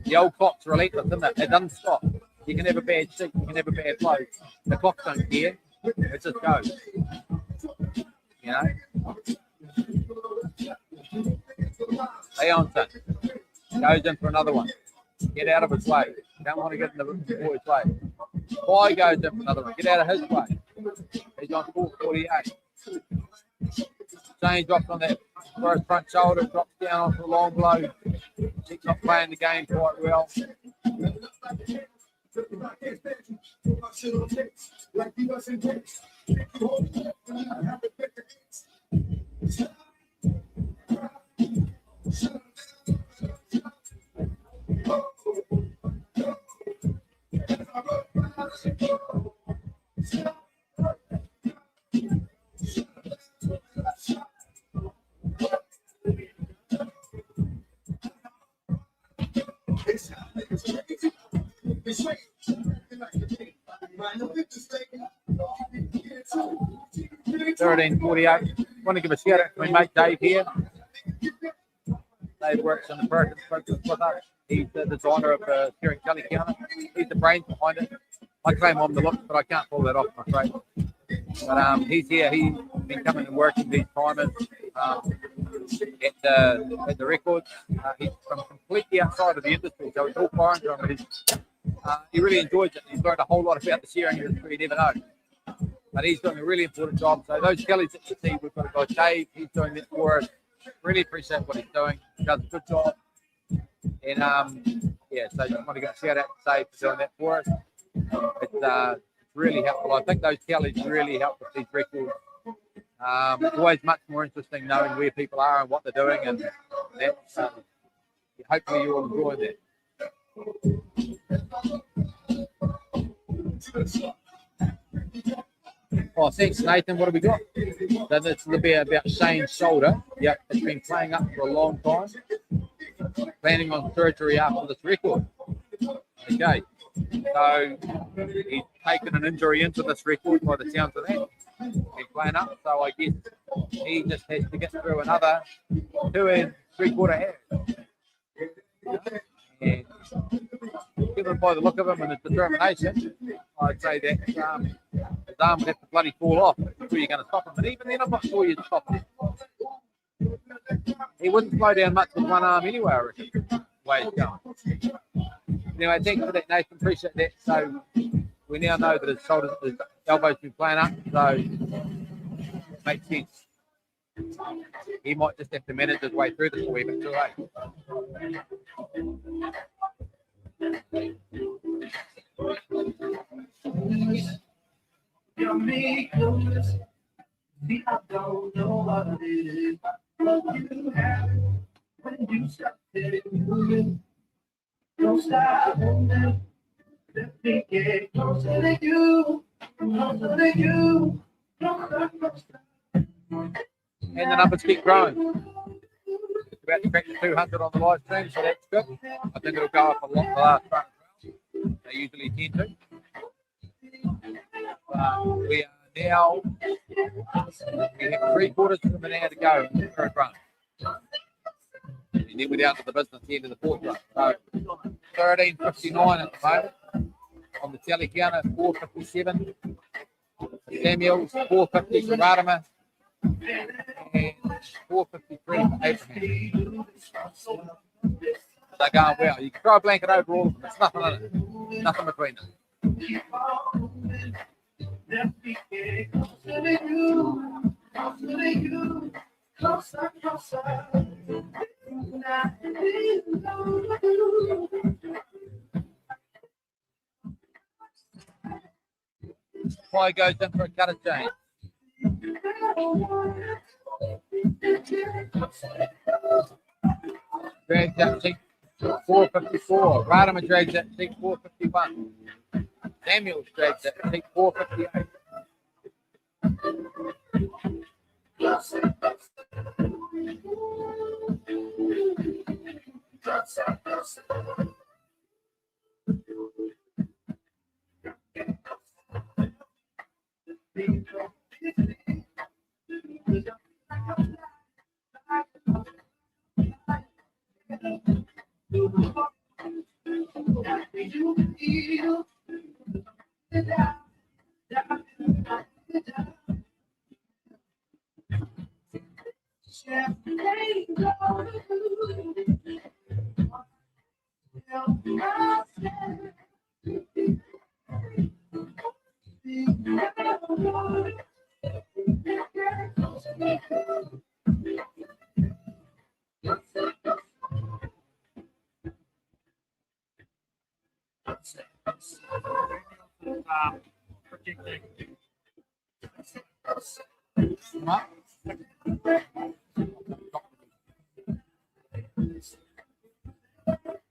the old clock's relentless, isn't it? It doesn't stop. You can have a bad sheep, you can have a bad flow. The clock don't care. It just goes. You know? Leonson goes in for another one. Get out of his way. Don't want to get in the boy's way. Pie goes in for another one. Get out of his way. He's on 448. Shane drops on that first front shoulder, drops down onto the long blow. He's not playing the game quite well. $13.48. Want to give a shout out to my mate Dave here. Dave works in the Perkins process with us. He's the designer of here in Kellycounty. He's the brains behind it. I claim I'm the look, but I can't pull that off, I'm afraid. But he's here. He's been coming and working these timers at the records. He's from completely outside of the industry, so it's all foreign to him. He really enjoys it. He's learned a whole lot about the shearing industry you never know. But he's doing a really important job. So those Kellys that you see, we've got a guy Dave. He's doing this for us. Really appreciate what he's doing. He does a good job. And yeah, so just want to give a shout out to Dave for doing that for us. It's really helpful. I think those Kellys really help with these records. It's always much more interesting knowing where people are and what they're doing, and that's hopefully you will enjoy that. Oh, thanks, Nathan. What have we got? So this will be about Shane's shoulder. Yep, it's been playing up for a long time. Planning on surgery after this record. Okay, so he's taken an injury into this record by the sounds of that. He's playing up, so I guess he just has to get through another 2 3/4 hours. And given by the look of him and his determination, I'd say that his arm would have to bloody fall off before you're going to stop him. And even then, I'm not sure you'd stop him. He wouldn't slow down much with one arm anyway, I reckon, the way he's going. Anyway, thanks for that, Nathan. Appreciate that. So we now know that his elbow's been playing up, so it makes sense. He might just have to manage his way through this a wee bit too late. You're me close. See, I don't know what it is. What you have when you stop moving. Don't stop moving. Let me get closer to you. Closer to you. Closer, closer. And the numbers keep growing. It's about to crack the 200 on the live stream, so that's good. I think it'll go up a lot the last round. They usually tend to. We are now, we have 3/4 of an hour to go in the third run. And then we're down to the business end of the fourth run. So 13.59 at the moment on the tally counter, 4.57 for Samuels, 4.50 for Rarama, and 4.53 for Abraham. They're going well. You can throw a blanket over all of them. There's nothing in it. Nothing between them. Closer, closer. Fly goes in for a cut of chain. Drags up seat 454. Rarama drags up seat 451. Samuels drags up seat 458.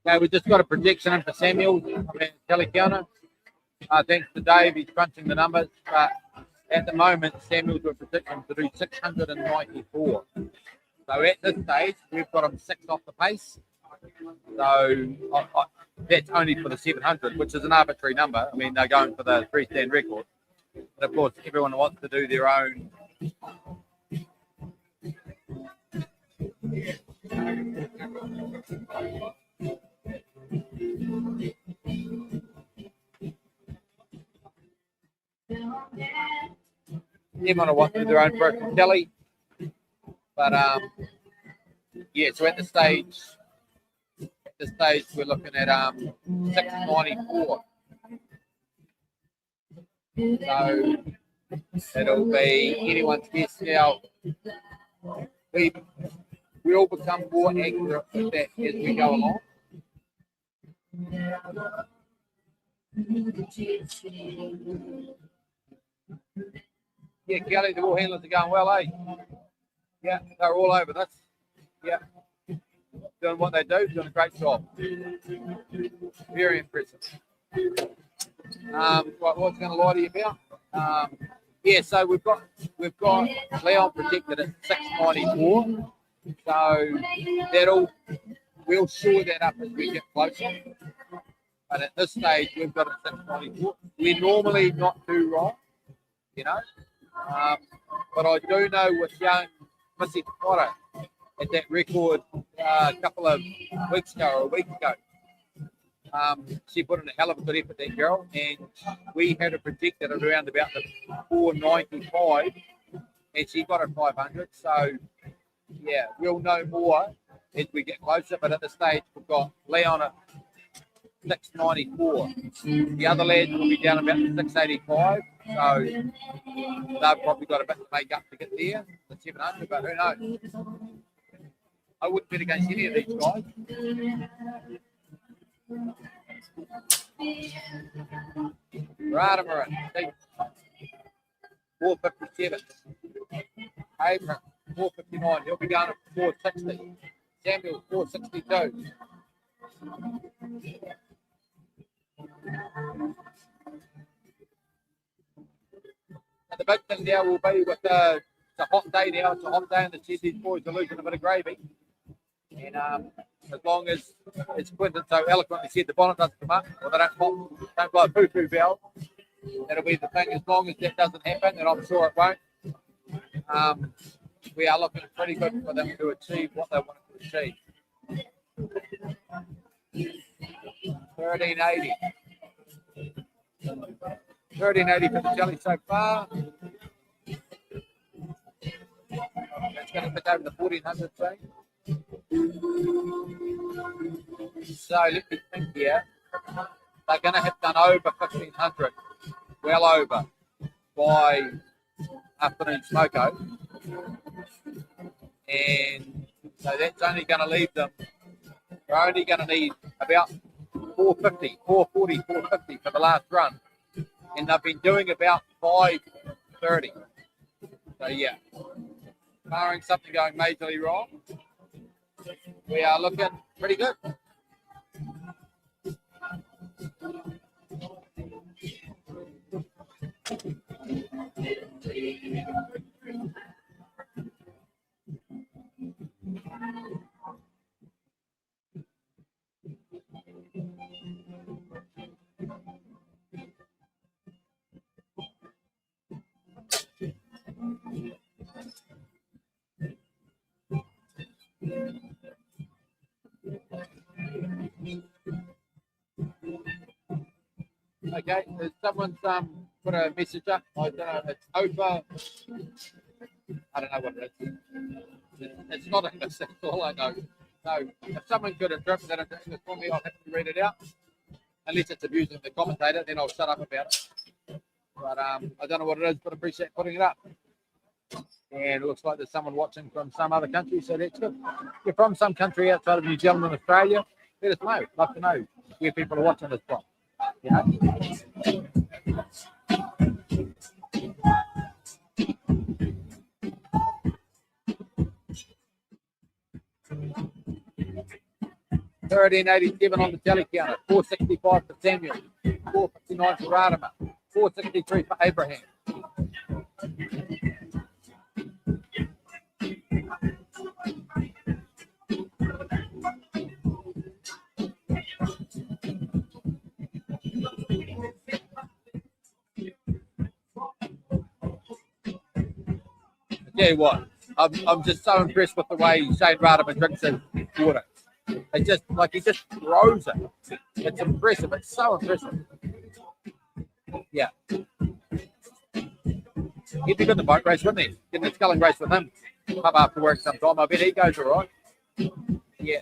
Okay, we just got a projection in for Samuel from Kellycounty. Thanks to Dave, he's crunching the numbers. But at the moment, Samuel's were predicting to do 694. So at this stage, we've got him 6 off the pace. So that's only for the 700, which is an arbitrary number. I mean, they're going for the freestand record. But of course, everyone wants to do their own. Everyone wants to do their own personal tally. But yeah, so at the stage we're looking at 694. So it'll be anyone's guess now. We'll become more accurate with that as we go along. Yeah, Kelly, the ball handlers are going well, eh? Yeah, they're all over this. Yeah. Doing what they do, doing a great job. Very impressive. What was going to lie to you about? Yeah, so we've got Leon projected at 694. So we'll shore that up as we get closer. But at this stage, we've got it at 694. We're normally not too wrong, you know. But I do know with young Missy Potter at that record a couple of weeks ago or a week ago, she put in a hell of a good effort, that girl, and we had her predicted at around about the 495, and she got it 500. So yeah, we'll know more as we get closer. But at this stage, we've got Leon at 694. The other lads will be down about the 685. So they've probably got a bit to make up to get there, the 700. But who knows? I wouldn't bet against any of these guys. Radimer, 457. Abraham, 459. He'll be down at 460. Samuel, 462. And the big thing now will be with it's a hot day now. It's a hot day, and the these boys are losing a bit of gravy. And as long as, Quentin so eloquently said, the bonnet doesn't come up, or they don't blow a poo-poo valve, that'll be the thing. As long as that doesn't happen, and I'm sure it won't, we are looking pretty good for them to achieve what they want to achieve. 1380. 1380 for the jelly so far. That's going to pick over the 1400 thing. So let me think here. They're going to have done over 1500, well over, by afternoon smoko. And so that's only going to leave them. They're only going to need about 450, 440, 450 for the last run. And they've been doing about 530. So yeah, barring something going majorly wrong, we are looking pretty good. Okay, someone's put a message up. I don't know, it's over. I don't know what it is. It's not English, that's all I know. So if someone could interpret that into English for me, I'll have to read it out. Unless it's abusing the commentator, then I'll shut up about it. But I don't know what it is, but I appreciate putting it up. And it looks like there's someone watching from some other country, so that's good. If you're from some country outside of New Zealand and Australia, let us know. Love to know where people are watching this from. You know? $13.87 on the tally counter, 465 for Samuel, 459 for Radimer, 463 for Abraham. tell you what, I'm just so impressed with the way Shane Radaman drinks his water. It's just like he just throws it. It's impressive. It's so impressive. Yeah. He'd be good in the boat race, wouldn't he? Getting the sculling race with him. Up after work sometime. I bet he goes all right. Yeah.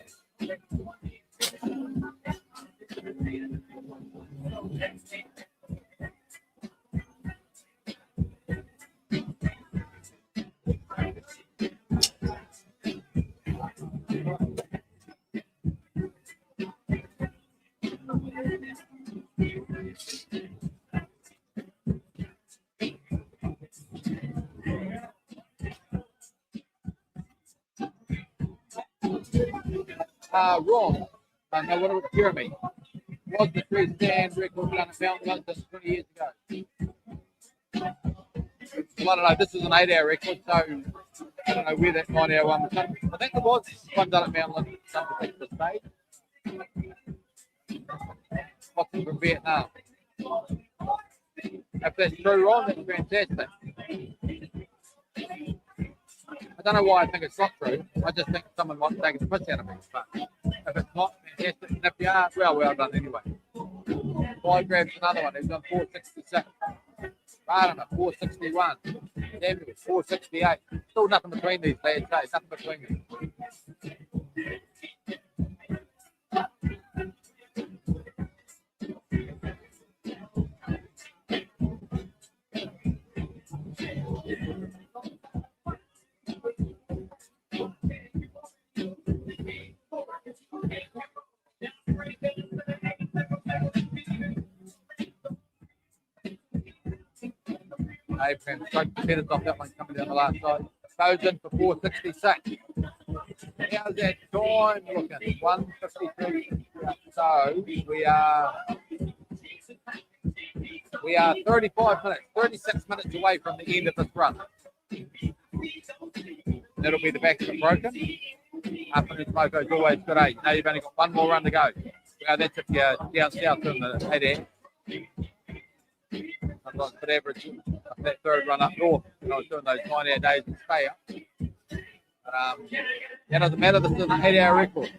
Wrong. No, what about Jeremy? Was the three stand record done at Mount London 20 years ago? Well, I don't know. This is an 8-hour record, so I don't know where that 9-hour one was done. I think there was one done at Mount London, some particular stage. Boxing from Vietnam. If that's true, Ron, that's fantastic. I don't know why I think it's not true. I just think someone might take the piss out of me. But if it's not, fantastic. And if you are, well done anyway. 5 grabs another one. He's done 466. Barnum 461. Samuel 468. Still nothing between these lads. Hey, nothing between them. Abraham stroked the headers off that one coming down the last side. Goes in for 466. How's that time looking? 153. So we are 35 minutes, 36 minutes away from the end of this run. That'll be the back of the broken. Afternoon Smoko's always good, eh? Now you've only got one more run to go. Well, that's if you're down south in the 8 Sometimes could average that third run up north when I was doing those 9-hour days in Speyer. But that doesn't matter, this is an 8-hour record.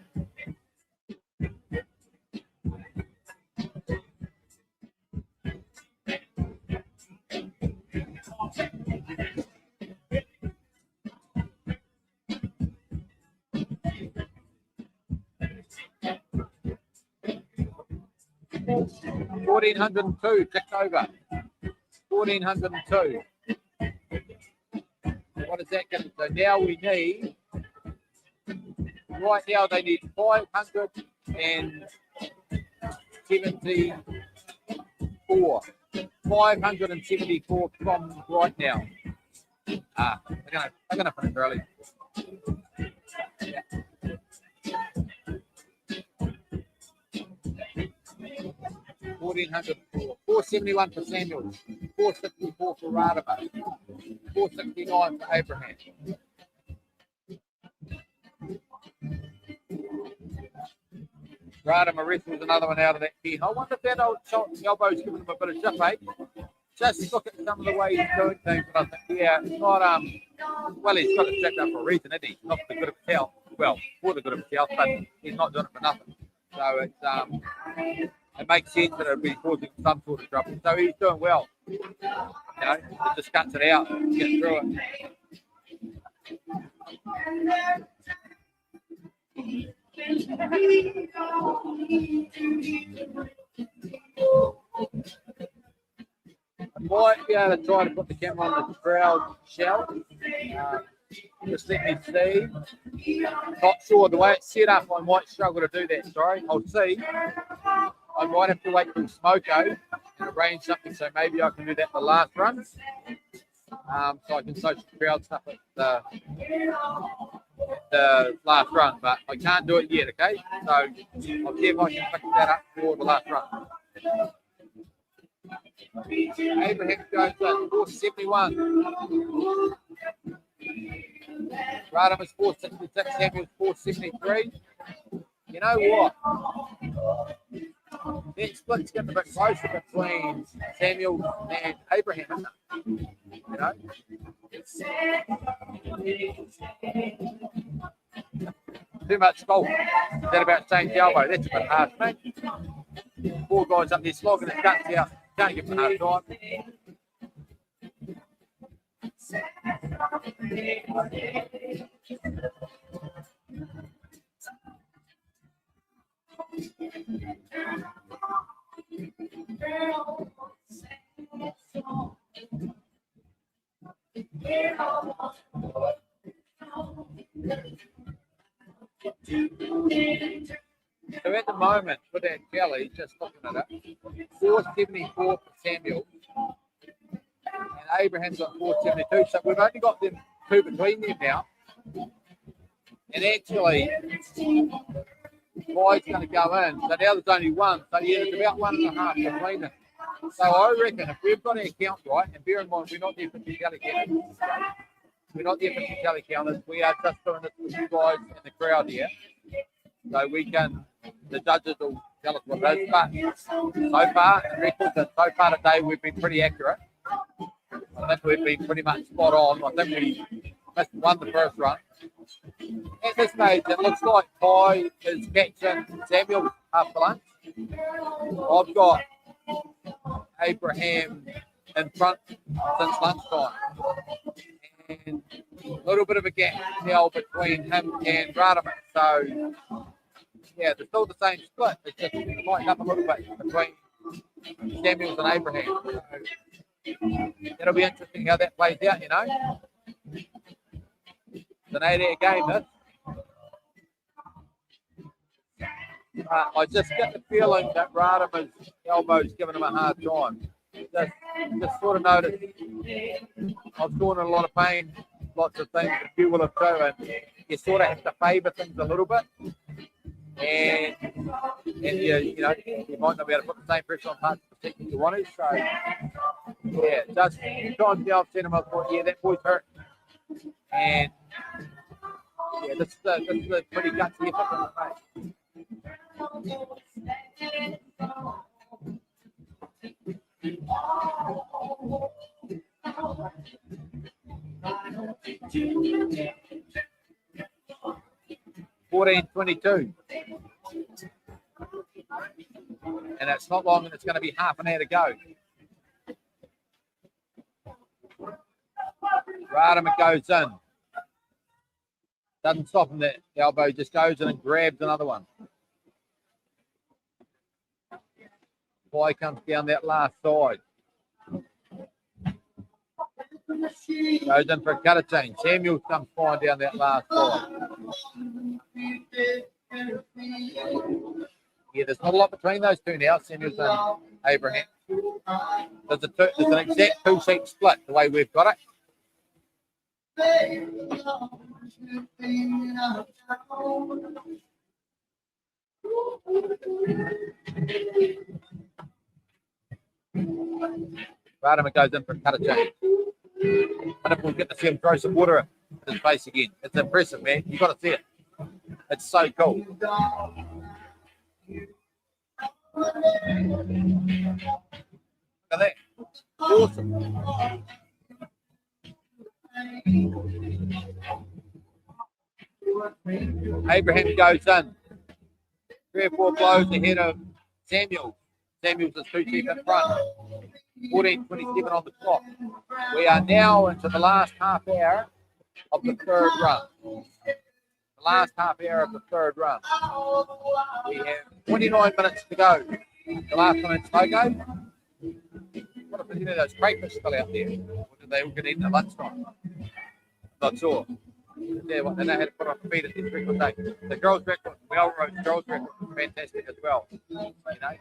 $1,402 ticked over. 1,402. What is that going to do? So now we need, right now they need 574. 574 from right now. They're gonna finish early. Yeah. 1,404, 471 for Samuel, 464 for Radaman, 469 for Abraham. Radaman wrestles another one out of that key. I wonder if that old elbow's giving him a bit of shit, mate. Just look at some of the way he's doing things, and I think, yeah, it's not, well, he's got it checked up for a reason, isn't he? Not for the good of his health. Well, for the good of his health, but he's not doing it for nothing. So it's, it makes sense that it would be causing some sort of trouble. So he's doing well. You know, he just cuts it out, gets through it. I might be able to try to put the camera on the crowd shell. Just let me see. Not sure the way it's set up, I might struggle to do that. Sorry, I'll see. I might have to wait for Smoko and arrange something, so maybe I can do that the last run. So I can social crowd stuff at the last run, but I can't do it yet, okay? So I'll see if I can fix that up for the last run. Abraham goes to 471. Radaman is 466, Samuel's 473. You know what? That split's getting a bit closer between Samuel and Abraham, isn't it? You know? Too much golf. That about change the elbow. That's a bit harsh, mate. Four guys up there slogging his guts out. Can't give him a hard time. So at the moment, with that jelly, just looking at it, 474 for Samuel, and Abraham's got 472. So we've only got them two between them now. And actually, Boyd's going to go in. So now there's only one. So yeah, there's about 1.5 between them. So I reckon if we've got our count right, and bear in mind, we're not there for tally counters. We're not there for tally counters. We are just doing this with you guys in the crowd here. So we can, the judges will tell us what it is. But so far, the records, and so far today, we've been pretty accurate. I think we've been pretty much spot on. I think we won the first run. At this stage, it looks like Ty is catching Samuel after lunch. I've got Abraham in front since lunchtime. And a little bit of a gap now between him and Radaman. So, yeah, they're still the same split. It's just lightened up a little bit between Samuels and Abraham. So, it'll be interesting how that plays out, you know. It's an 8-hour game, this. I just get the feeling that Radaman's elbow's giving him a hard time. Just sort of noticed I was going in a lot of pain, lots of things that you will have too, and you sort of have to favour things a little bit. And you know, you might not be able to put the same pressure on parts of the technique you want to. So, yeah, just times now I've seen him, I thought, yeah, that boy's hurt. And, yeah, this is a pretty gutsy effort from the face. $14.22, and it's not long, and it's going to be half an hour to go. Radaman goes in, doesn't stop him. The elbow just goes in and grabs another one. Boy comes down that last side. Goes in for a cutter change. Samuel comes flying down that last side. Yeah, there's not a lot between those two now, Samuels and Abraham. There's an exact two-seat split the way we've got it. Radaman goes in for a cutter change. And if we get to see him throw some water in his face again, it's impressive, man. You've got to see it. It's so cool. Look at that. Awesome. Abraham goes in. 3 or 4 blows ahead of Samuel. Samuel's is too deep in front. 14:27 on the clock. We are now into the last half hour of the third run. The last half hour of the third run. We have 29 minutes to go. The last one in Smogo. What if any of those crayfish still out there? Or did they all get eaten at lunchtime? Not sure. Yeah, well, they know how to put on feed at this record day. The girls' record, we all wrote girls' record, fantastic as well. You know.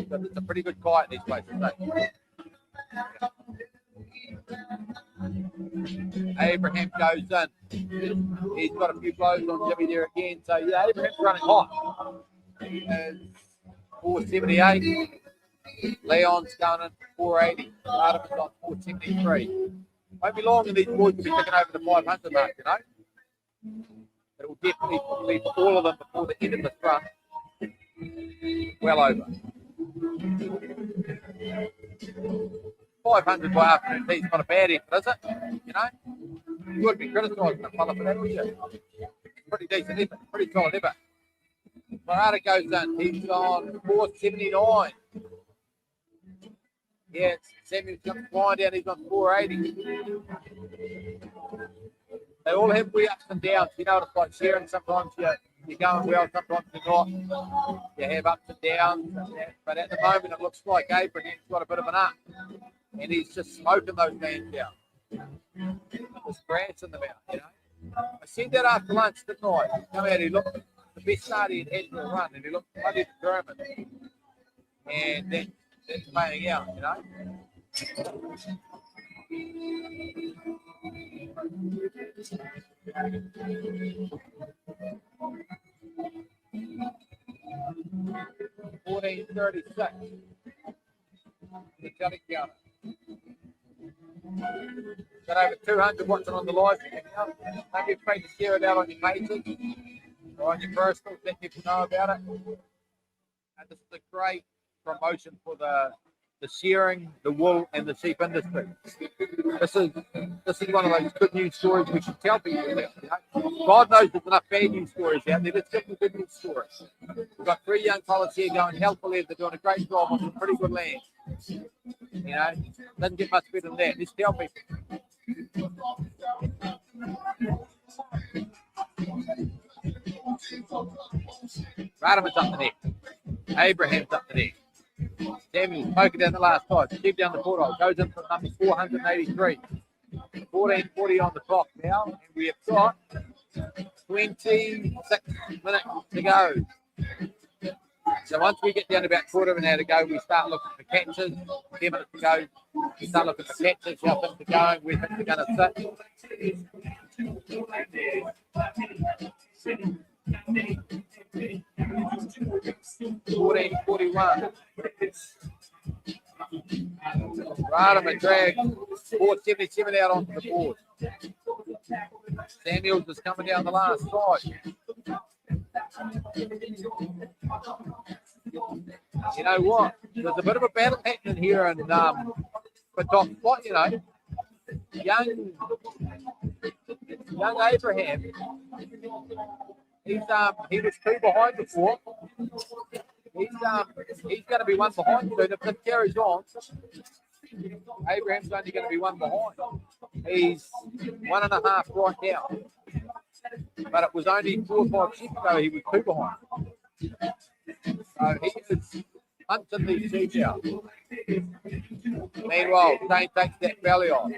But it's a pretty good kite these places. Abraham goes in. He's got a few blows on Jimmy there again. So yeah, Abraham's running hot. 478. Leon's going in 480. Radaman's on 473. Won't be long and these boys will be taking over the 500 mark, you know. It will definitely be for all of them before the end of this run. Well over. 500 by afternoon tea's not a bad effort, is it? You know, you wouldn't be criticising the fella for that, would you? Pretty decent effort, pretty solid effort. Murata goes in, he's on 479. Yeah, Samuel's got flying down, he's on 480. They all have wee ups and downs. You know what it's like sharing. Sometimes you're going well, sometimes you're not. You have ups and downs. But at the moment, it looks like Abraham's got a bit of an up. And he's just smoking those hands down. There's grants in the mouth, you know. I said that after lunch, didn't I? He come out, he looked the best start he had for a run, and he looked bloody determined. And that's playing out, you know. $14.36. The telly counter. Got over 200 watching on the live stream now. Don't be afraid to share it out on your pages or on your personal. Let people know about it. And this is a great promotion for the shearing, the wool, and the sheep industry. This is one of those good news stories we should tell people about. You know? God knows there's enough bad news stories out there. Let's give them good news stories. We've got 3 young fellas here going healthily. They're doing a great job on some pretty good land. You know, doesn't get much better than that. Let's tell people. Radaman's up the neck. Abraham's up the neck. Samuel's poking down the last side. Sheep down the portal. Goes in for number 483. 14:40 on the clock now. And we have got 26 minutes to go. So once we get down to about quarter of an hour to go, we start looking for catches. 10 minutes to go, we start looking for catches. How things are going, where things are going to sit. 14:41. Radaman drag 477 out onto the board. Samuels is coming down the last side. You know what? There's a bit of a battle happening here in for top spot, you know. Young Abraham. He was 2 behind before. He's going to be 1 behind soon. If this carries on, Abraham's only going to be 1 behind. He's 1.5 right now. But it was only 4 or 5 sheep ago he was 2 behind. So he is hunting these sheep out. Meanwhile, Dane takes that belly off.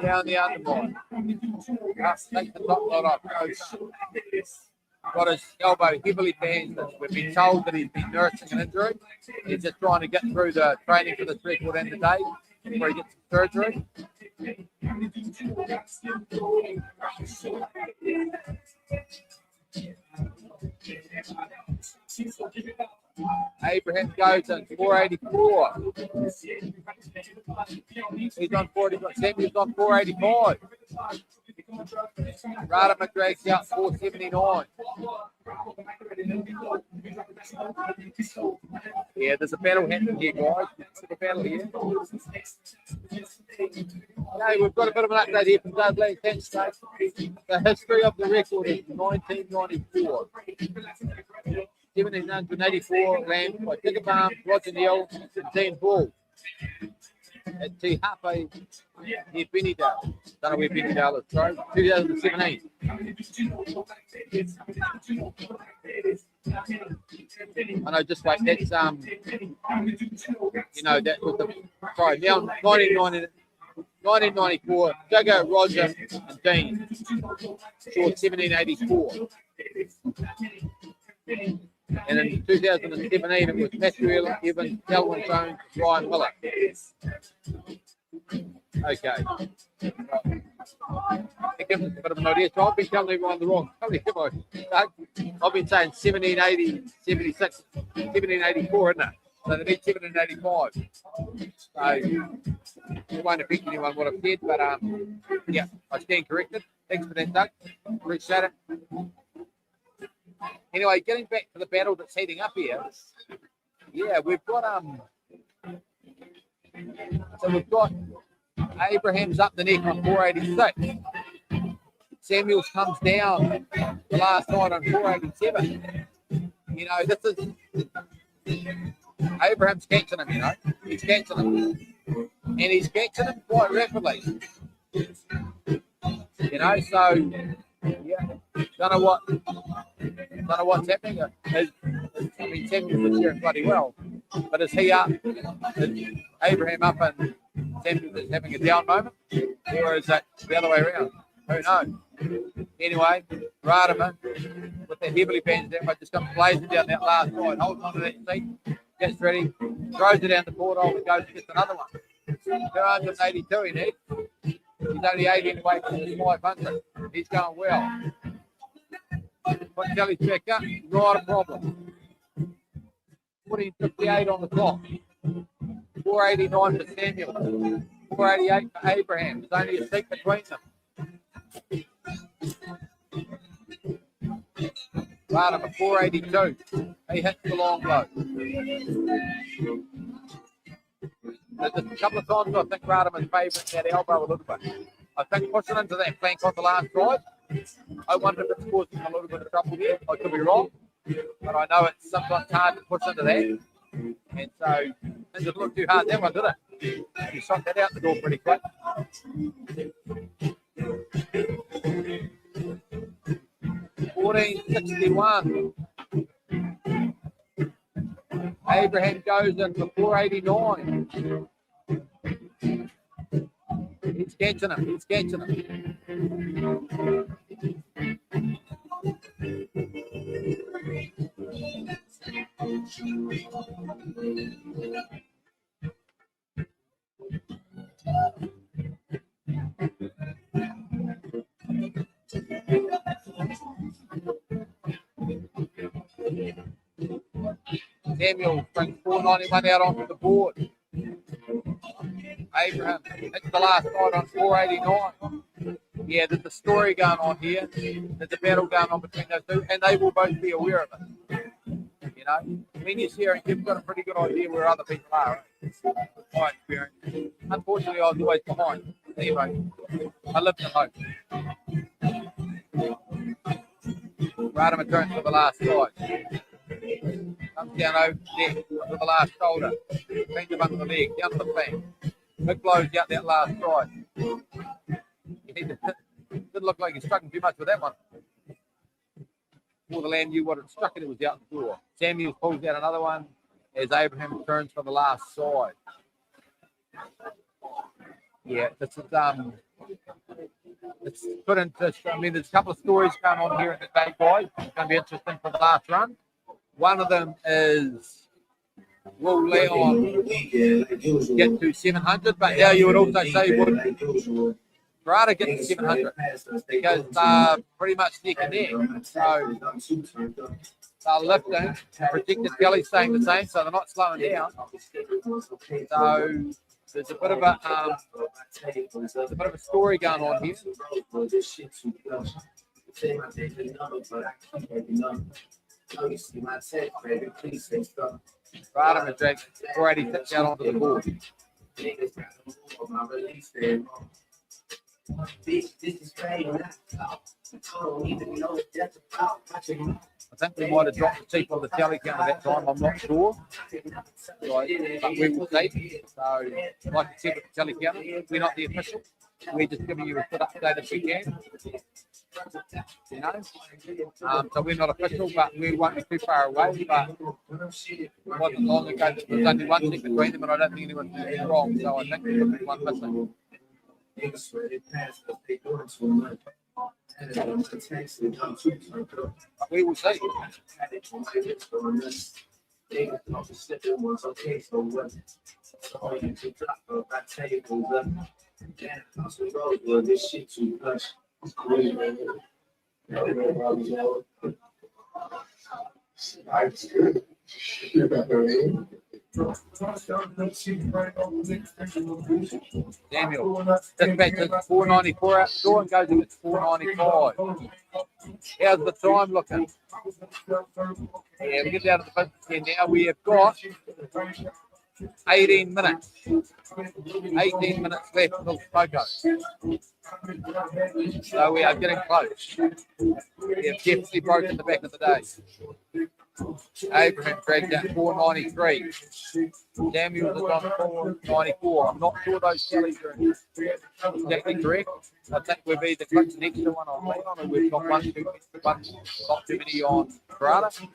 Down the underbite. Takes the top knot off. Got his elbow heavily bandaged. We've been told that he's been nursing an injury. He's just trying to get through the training for this record end of the day before he gets some surgery. Abraham goes at 484. He's on 40. Samuel's on 485. Radaman drags out 479. Yeah, there's a battle happening here, guys. There's a battle here. Okay, we've got a bit of an update here from Dudley. Thanks, Dave. The history of the record is 1994. 1784 ran by Tickerbalm, Roger Neal, and Dean Ball at Te Hape near Bennydale. Don't know where Bennydale is, sorry. 2017. I know, just like that's you know, that was the sorry, now 1994, Juggo, Roger, and Dean. Short 1784. And in 2017, it was Matthew Evans, Calvin Jones, Ryan Miller. Okay. It gives us a bit of an idea. So I've been telling everyone the wrong. I've been saying 1780, 76, 1784, isn't it? So they need 1785. So it won't affect anyone what I've said, but yeah, I stand corrected. Thanks for that, Doug. Appreciate it. Anyway, getting back to the battle that's heating up here. Yeah, we've got it's So we've got Abraham's up the neck on 486. Samuels comes down the last night on 487. You know, this is Abraham's catching him, you know. He's catching him. And he's catching him quite rapidly. You know, so yeah, don't know what's happening. I mean, Samuels is steering bloody well, but is he up? Is Abraham up and Samuels is having a down moment, or is that the other way around? Who knows? Anyway, Radaman with the heavily bands down, but just comes blazing down that last side, holds on to that seat, gets ready, throws it down the porthole and goes and gets another one. 282 he needs. He's only 80 away from his 500. He's going well. Put Kelly's back up, not a problem. 40.58 on the clock. 489 for Samuel. 488 for Abraham. There's only a seat between them. Radaman 482. He hits the long blow. There's a couple of times I think Radaman's favouring that elbow a little bit. I think pushing into that flank on the last drive, I wonder if it's causing a little bit of trouble there. I could be wrong, but I know it's sometimes hard to push into that. And so it didn't look too hard that one, did it? You shot that out the door pretty quick. $14.61. Abraham goes in for 489. He's catching him. He's catching him. Samuel brings 491 out onto the board. Abraham hits the last night on 489. Yeah, there's a story going on here. There's a battle going on between those two, and they will both be aware of it. You know, when you're sharing, you've got a pretty good idea where other people are. Right? My experience. Unfortunately, I was always behind. Anyway, I lived at home. Radaman turns for the last side. Comes down over the neck, to the last shoulder. Brings him under the leg, down to the flank. Big blows out that last side. Didn't look like he struck him too much with that one. Before the land knew what it struck, and it was out the door. Samuels pulls out another one as Abraham turns for the last side. Yeah, this is it's good interest. I mean, there's a couple of stories going on here in the day, guys. It's going to be interesting for the last run. One of them is, will Leon get to 700? But now you would also say, would Brada get to 700? Because pretty much neck and neck. So they're lifting. Projected Kelly's staying the same, so they're not slowing down. So there's a bit of a story going on here. Radaman and Jake already tipped out onto the board. I think we might have dropped the cheap on the tally count at that time. I'm not sure. But we will see. So, like I said, with the tally count, we're not the official. We're just giving you a good update if we can. You know, so we're not official, but we won't be too far away. But it wasn't long ago that there was only one seat between them, and I don't think anyone's doing it wrong. So I think there's one missing. But we will see. Samuel, dispatch is 494 out the door and goes against 495. How's the time looking? Yeah, we get down to the 50 now. We have got 18 minutes. 18 minutes left of Poco. So we are getting close. We have definitely broken the back of the day. Abraham dragged out 493. Samuels is on 494. I'm not sure those tallies are exactly correct. I think we've either clicked an extra one on Leon or we've got one not too many on Parada. So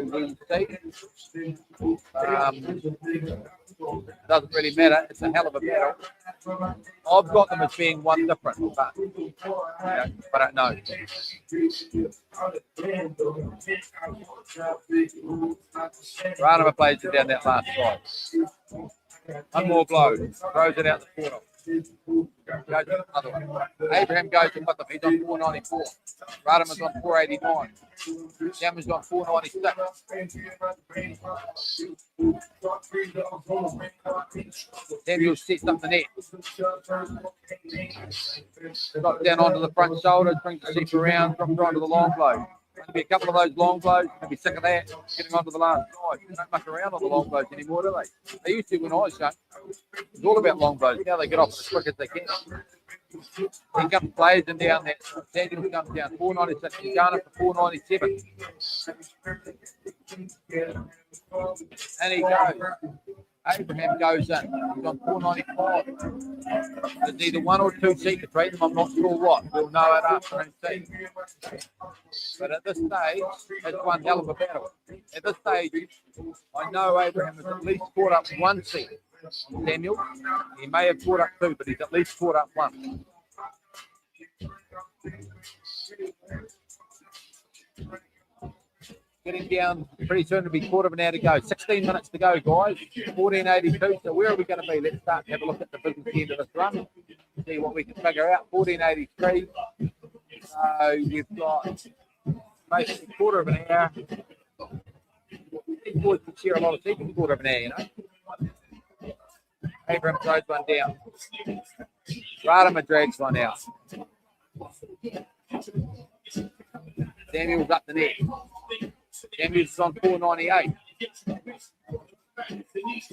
we'll see. Doesn't really matter. It's a hell of a battle. I've got them as being one different, but I don't know. Ranama plays it down that last side. One more blow. Throws it out the corner. Goes to another one. Abraham goes in with him. He's on 494. Radama's on 489. Samuel's on 496. Samuel sets up the net. Got down onto the front shoulder, brings the sheep around, drops onto the long blow. Maybe a couple of those long blows, maybe sick of that, getting onto the last side. They don't muck around on the long blows anymore, do they? They used to when I was young. It's all about long blows. Now they get off as quick as they can. He comes plays and down that. Daniel comes down 496. He's going up to 497. And he goes. Abraham goes in. He's on 495. There's either one or two sheep between them. I'm not sure what. We'll know it after and see. But at this stage, it's one hell of a battle. At this stage, I know Abraham has at least caught up one sheep. Samuel, he may have caught up two, but he's at least caught up one. Getting down pretty soon to be quarter of an hour to go. 16 minutes to go, guys. 1482. So where are we going to be? Let's start and have a look at the business end of this run. See what we can figure out. 1483. So we've got basically quarter of an hour. These boys can share a lot of sheep in quarter of an hour, you know. Abraham throws one down. Radama drags one out. Samuel's up the net. Samuel's on 498.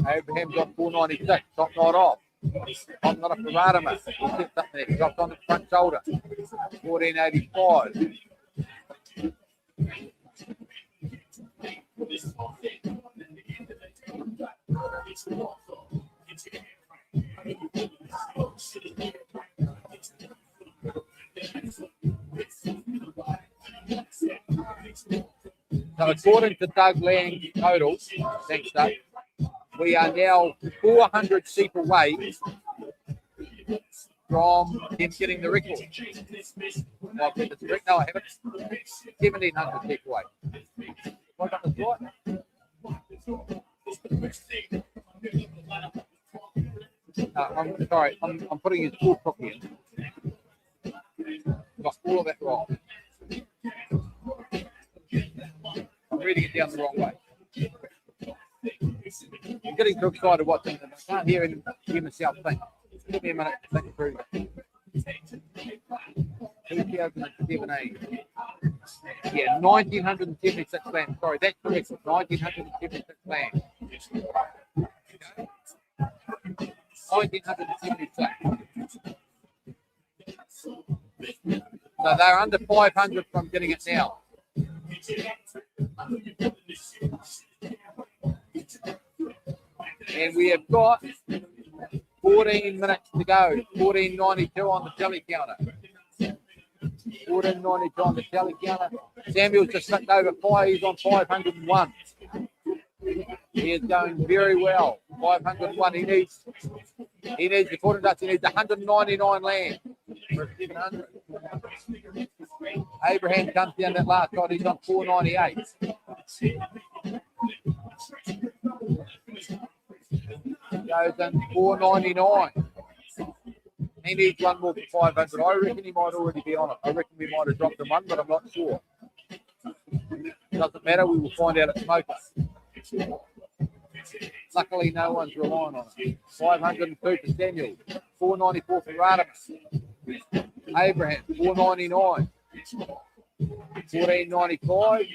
Abraham's on 496. Top not off. Top not off for Radama. He sets up the net. Drops on the front shoulder. 1485. So according to Doug Lang's totals, thanks Doug, we are now 400 sheep away from him getting the record. Well, I've got this correct. No, I haven't. 1,700 sheep away. Have I got this right? I'm sorry, I'm putting his full copy in. Got all of that wrong. I'm reading it down the wrong way. I'm getting too excited watching them. I can't hear myself think. Give me a minute to think through that. 2017. Yeah, 1,976 land. Sorry, that's correct. 1,976 land. 1,976. So they're under 500 from getting it now. And we have got 14 minutes to go. 14.92 on the tally counter. 14.92 on the tally counter. Samuel's just slipped over 5. He's on 501. He is going very well. 501. He needs, according to us, he needs 199 land for 700. Abraham comes down that last shot. He's on 498. Goes in 499. He needs one more for 500. I reckon he might already be on it. I reckon we might have dropped him one, but I'm not sure. Doesn't matter. We will find out at Smoker. Luckily, no one's relying on it. 502 for Samuel. 494 for Radimus. Abraham, 499. 1495.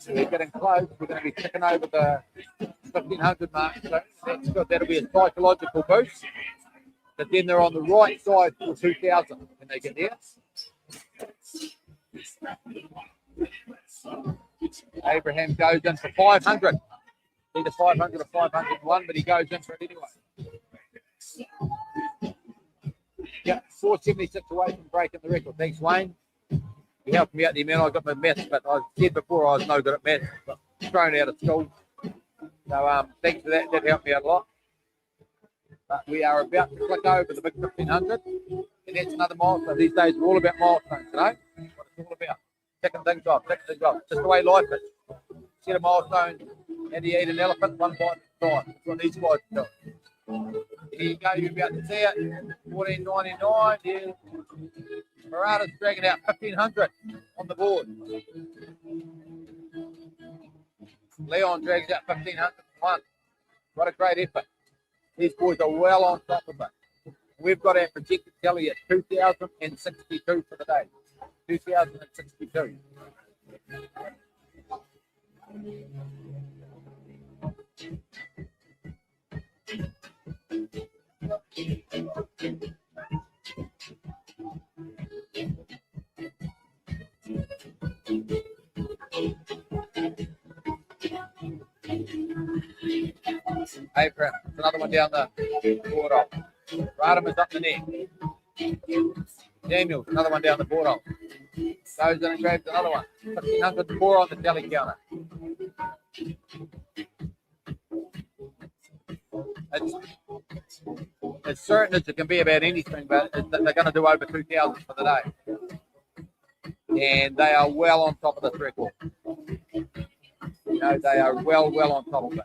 We're getting close. We're going to be ticking over the 1500 mark. So that's good. That'll be a psychological boost. But then they're on the right side for 2000 when they get there. Abraham goes in for 500. Either 500 or 501, but he goes in for it anyway. Yeah, 476 away from breaking the record. Thanks, Wayne. You helped me out there, man. I got my maths, but I said before I was no good at maths, but thrown out of school. So thanks for that. That helped me out a lot. But we are about to click over the big 1500, and that's another milestone. These days, we're all about milestones, you know? What it's all about. Ticking things off. Just the way life is. Set a milestone, and you eat an elephant one bite at a time. That's what these guys do. Here you go, you're about to see it. 14.99. Yeah. Murata's dragging out 1500 on the board. Leon drags out 1501. What a great effort. These boys are well on top of it. We've got our projected tally at 2062 for the day. 2062. Abraham, another one down the border. Radimus up the neck. Daniels, another one down the border. Goes in and grabs another one. 1504 on the tally counter. It's certain as it can be about anything, but they're going to do over 2,000 for the day. And they are well on top of this record. You know, they are well on top of it.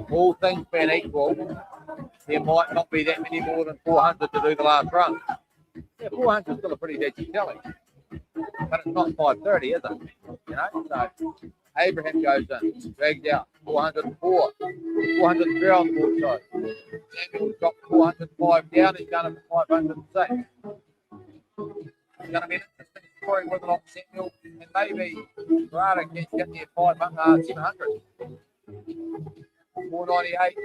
All things being equal, there might not be that many more than 400 to do the last run. Yeah, 400 is still a pretty decent tally. But it's not 530, is it? You know, so Abraham goes in, drags out 404, 403 on the board side. Samuel's got 405 down, he's going for 506. It's going to be an interesting story with not Samuel, and maybe Murata gets getting there 700. 498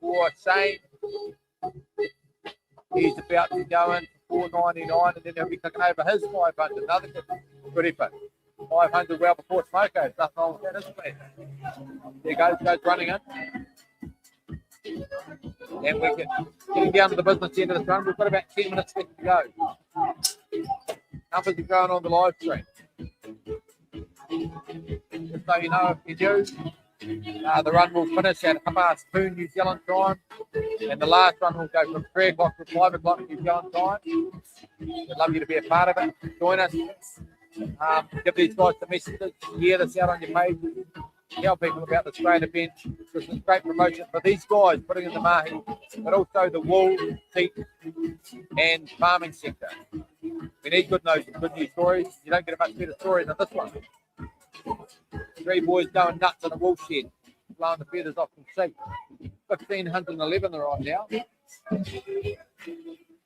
for Shane. He's about to go in for 499, and then he'll be clicking over his 500. Another good effort. 500 well before Smoko. Nothing wrong with that, isn't there? There goes running in. And we're getting down to the business end of this run. We've got about 10 minutes left to go. Numbers are going on the live stream. Just so you know, if you do, the run will finish at 2:30 New Zealand time, and the last run will go from 3 o'clock to 5 o'clock New Zealand time. We'd love you to be a part of it. Join us. Give these guys the messages. Share this out on your page. Tell people about this great event. This is great promotion for these guys putting in the mahi, but also the wool, teeth, and farming sector. We need good news stories. You don't get a much better story than this one. 3 boys going nuts in a wool shed, blowing the feathers off from sheep. 1,511 they're on now.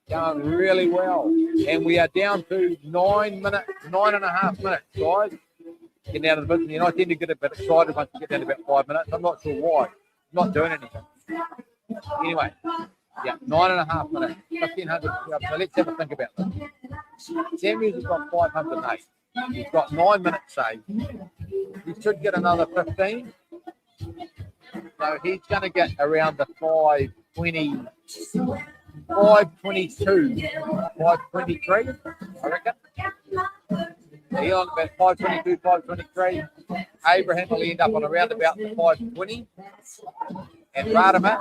Going really well. And we are down to 9.5 minutes, guys. Getting out of the business. You know, I tend to get a bit excited once you get down to about 5 minutes. I'm not sure why. I'm not doing anything. Anyway, yeah, 9.5 minutes. 1,500. So let's have a think about this. Samuels has got 508. He's got 9 minutes saved. He should get another 15. So he's going to get around the 520, 522, 523, I reckon. He's on about 522, 523. Abraham will end up on around about the 520. And Radamat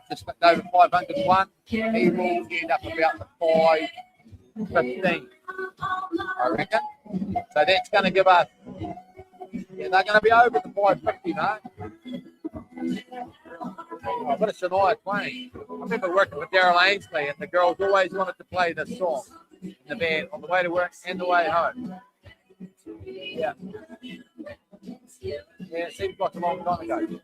just got over 501. He will end up about the 515, I reckon. So that's going to give us, they're going to be over the 550 mark. I've got a Shania Twain. I remember working with Daryl Ainsley, and the girls always wanted to play this song in the band on the way to work and the way home. Yeah. Yeah, it seems like a long time ago.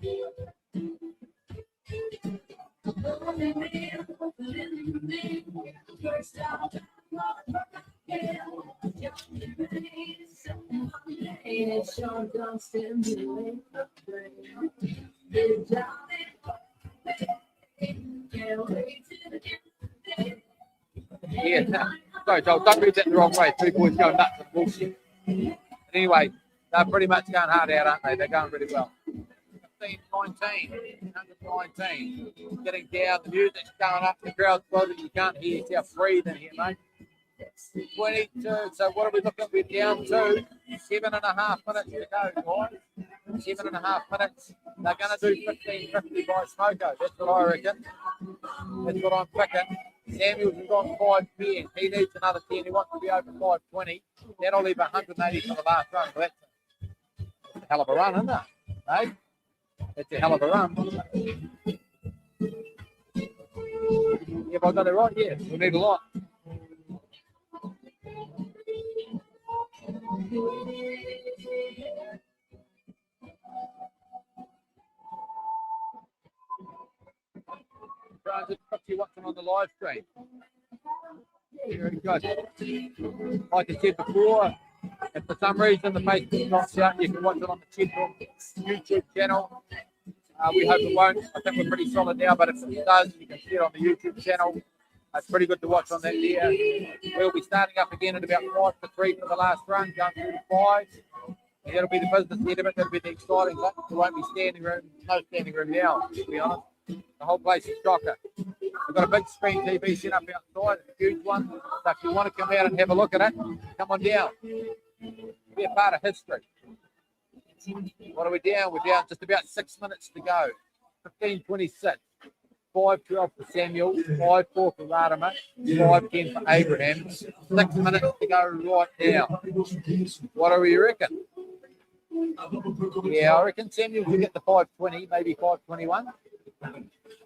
Yeah, sorry, Joel, don't read that the wrong way. Two boys going nuts and bullshit. Anyway, they're pretty much going hard out, aren't they? They're going really well. 15, 19, 19, getting down, the music's going up, the crowd's building, you can't hear yourself breathing here, mate. 22, so what are we looking at? We're down to 7.5 minutes to go, guys. 7.5 minutes. They're going to do 15.50 by Smoko. That's what I reckon. That's what I'm picking. Samuels has got 5.10. He needs another 10. He wants to be over 5.20. That'll leave 180 for the last run. That's a hell of a run, isn't it? Hey? That's a hell of a run. Have I got it right? Yeah, we need a lot. Just quickly watching on the live stream. Very good. Like I said before, if for some reason the Facebook drops out, you can watch it on the Central YouTube channel. We hope it won't. I think we're pretty solid now, but if it does, you can see it on the YouTube channel. It's pretty good to watch on that there. We'll be starting up again at about 5 to 3 for the last run, going through to 5. And that'll be the business end of it. That'll be the exciting bit. There won't be standing room, no standing room now, to be honest. The whole place is shocker. We've got a big screen TV set up outside, a huge one. So if you want to come out and have a look at it, come on down. Be a part of history. What are we down? We're down just about 6 minutes to go. 15:26. 5:12 for Samuel, 5:4 for Radimer, 5:10 for Abraham. 6 minutes to go right now. What do we reckon? Yeah, I reckon Samuel will get the 5:20, maybe 5:21.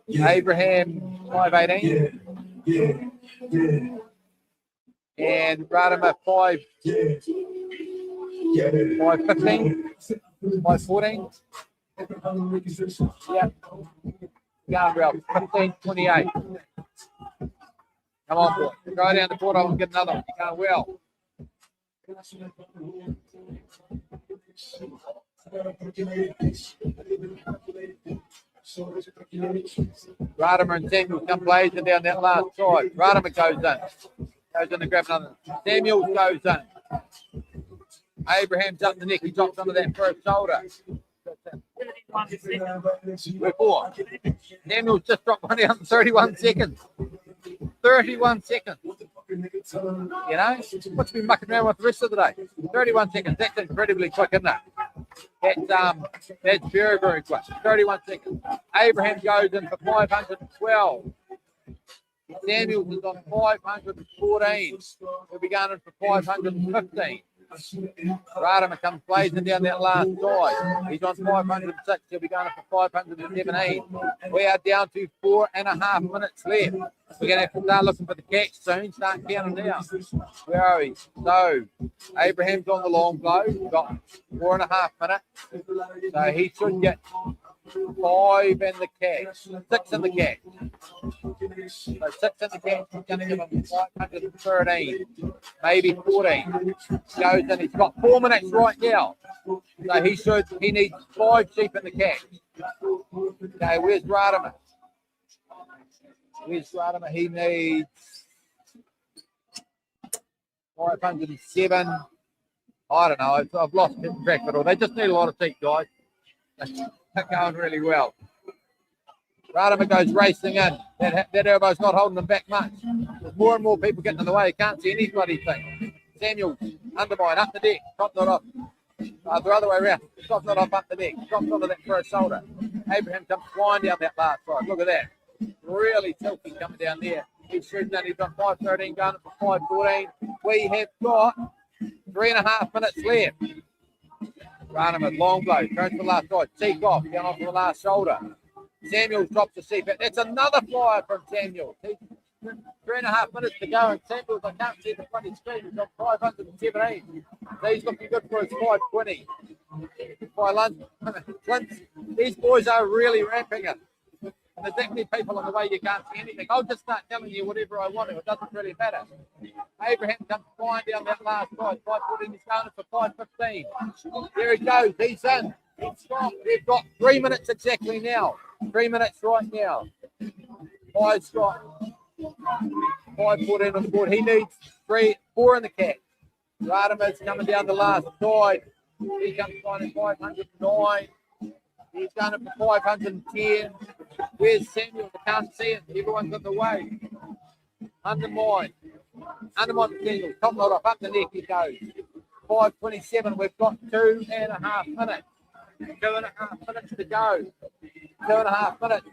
Abraham 5:18. And Radimer 5:15, 5:14. Yeah. Guardrail 15:28. Come on, boy. Go down the quarter and get another one. You're going well. Radimer and Samuel come blazing down that last side. Radimer goes in. Goes in to grab another. Samuel goes in. Abraham's up the neck. He drops onto that first shoulder. We're 4. Samuel's just dropped one down in 31 seconds. 31 seconds. You know, what's been mucking around with the rest of the day? 31 seconds. That's incredibly quick, isn't it? That's very, very quick. 31 seconds. Abraham goes in for 512. Samuels is on 514. We'll be going in for 515. Radimer comes blazing down that last side. He's on 506. He'll be going up for 517. We are down to 4.5 minutes left. We're going to have to start looking for the catch soon. Start counting down. Where are we? So, Abraham's on the long blow. We've got 4.5 minutes. So, he should get 5 in the catch. 6 in the catch. So 6 in the catch. He's going to give him 513. Maybe 14. Goes in. He's got 4 minutes right now. So he needs 5 sheep in the catch. Okay, where's Radimer? He needs 507. I don't know. I've lost track of it all. They just need a lot of sheep, guys. They're going really well. Radimer goes racing in. That elbow's not holding them back much. There's more and more people getting in the way. You can't see any bloody thing. Samuel, undermine, up the deck. Top not off. The other way around. Top not off, up the deck. Top onto that first shoulder. Abraham comes flying down that last side. Look at that. Really tilty coming down there. He's shooting in. He's got 513 going for 514. We have got 3.5 minutes left. Radimer, long blow. Turns to the last side. Seek off. Down onto the last shoulder. Samuel drops the seat. That's another flyer from Samuel. 3.5 minutes to go, and Samuels, I can't see the bloody screen. He's got 517. So he's looking good for his 520. by lunch. These boys are really ramping it. And there's that many people in the way you can't see anything. I'll just start telling you whatever I want to. It doesn't really matter. Abraham comes flying down that last side. 5:14, he's going for 5:15. There he goes. He's in. He's strong. They've got 3 minutes exactly now. 3 minutes right now. 5 strong. 5:14 on the board. He needs 4 in the catch. Radima's coming down the last side. He comes flying at 509. He's going up for 510. Where's Samuel? I can't see it. Everyone's in the way. Undermine potential. Top load off. Up the neck he goes. 5:27. We've got 2.5 minutes. 2.5 minutes to go. 2.5 minutes.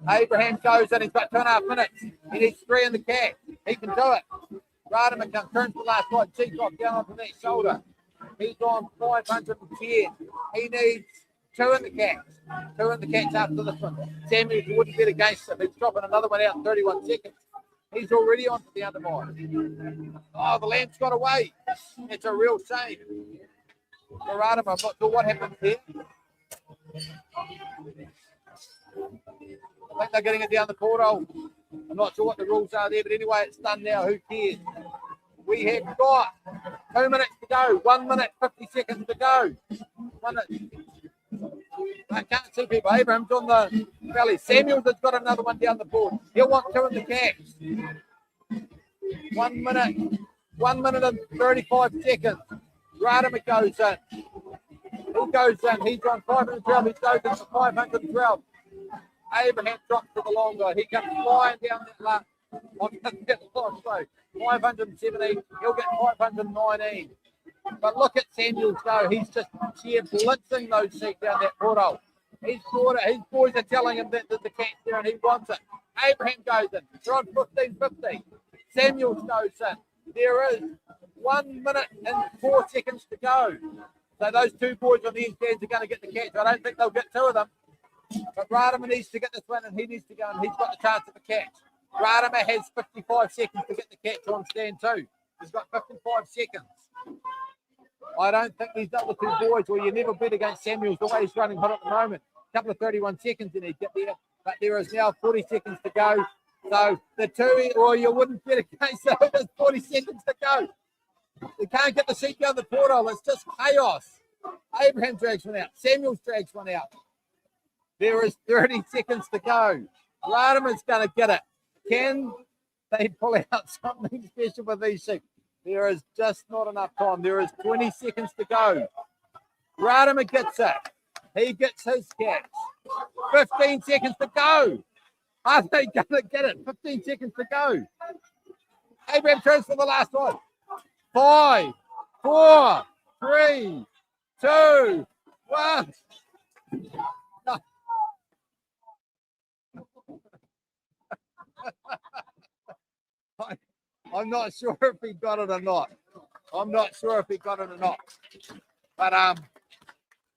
Abraham goes in. He's got 2.5 minutes. He needs 3 in the catch. He can do it. Radama comes, turns the last right. Cheek off down onto that shoulder. He's on 510. He needs 2 in the catch. 2 in the catch after this one. Samuels wouldn't bet against him. He's dropping another one out in 31 seconds. He's already on to the undermine. Oh, the lamb's got away. It's a real shame. For Radama, I'm not sure what happened here. I think they're getting it down the portal. I'm not sure what the rules are there, but anyway, it's done now. Who cares? We have got 2 minutes to go. 1 minute, 50 seconds to go. 1 minute. I can't see people. Abraham's on the belly. Samuels has got another one down the board. He'll want 2 in the catch. 1 minute. 1 minute and 35 seconds. Radama goes in. He goes in. He's on 512. He goes in for 512. Abraham drops to the long guy. He comes flying down that last. On that last row. 517. He'll get 519. But look at Samuels go. He's just sheer blitzing those seats down that portal. His boys are telling him that there's the catch there and he wants it. Abraham goes in. They're on 15-15. Samuels goes in. There is 1 minute and 4 seconds to go. So those 2 boys on the end are going to get the catch. I don't think they'll get 2 of them. But Radama needs to get this one and he needs to go and he's got the chance of a catch. Radama has 55 seconds to get the catch on stand 2. He's got 55 seconds. I don't think these other 2 boys, well, you never bet against Samuels the way he's running hot at the moment. A couple of 31 seconds and he'd get there. But there is now 40 seconds to go. So the 2, or you wouldn't bet against them. There's 40 seconds to go. They can't get the seat down the portal. It's just chaos. Abraham drags one out. Samuels drags one out. There is 30 seconds to go. Radama's going to get it. Can they pull out something special with these sheep? There is just not enough time. There is 20 seconds to go. Radama gets it. He gets his catch. 15 seconds to go. Are they going to get it? 15 seconds to go. Abraham turns for the last one. 5, 4, 3, 2, 1. No. I'm not sure if he got it or not. But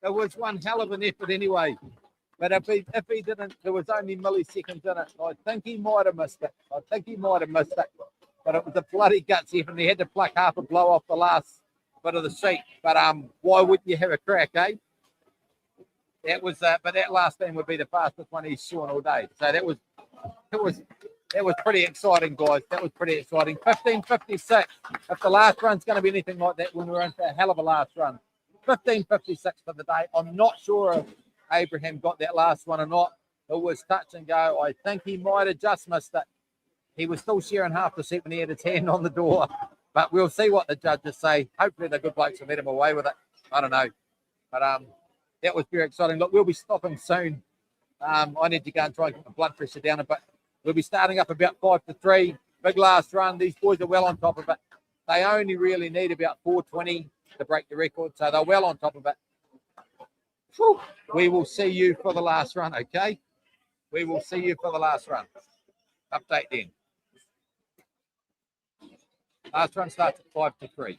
it was one hell of an effort anyway. But if he didn't, there was only milliseconds in it. I think he might have missed it. But it was a bloody gutsy effort. He had to pluck half a blow off the last bit of the sheet. But why wouldn't you have a crack, eh? That was, but that last thing would be the fastest one he's shorn all day. So that was pretty exciting, guys. That was pretty exciting. 15:56. If the last run's going to be anything like that, when we're in for a hell of a last run. 15:56 for the day. I'm not sure if Abraham got that last one or not. It was touch and go. I think he might have just missed it. He was still sharing half the seat when he had his hand on the door. But we'll see what the judges say. Hopefully the good blokes will let him away with it. I don't know. But that was very exciting. Look, we'll be stopping soon. I need to go and try and get the blood pressure down a bit. We'll be starting up about 5-3. Big last run. These boys are well on top of it. They only really need about 4:20 to break the record. So they're well on top of it. Whew. We will see you for the last run, okay? We will see you for the last run. Update then. Last run starts at 5-3.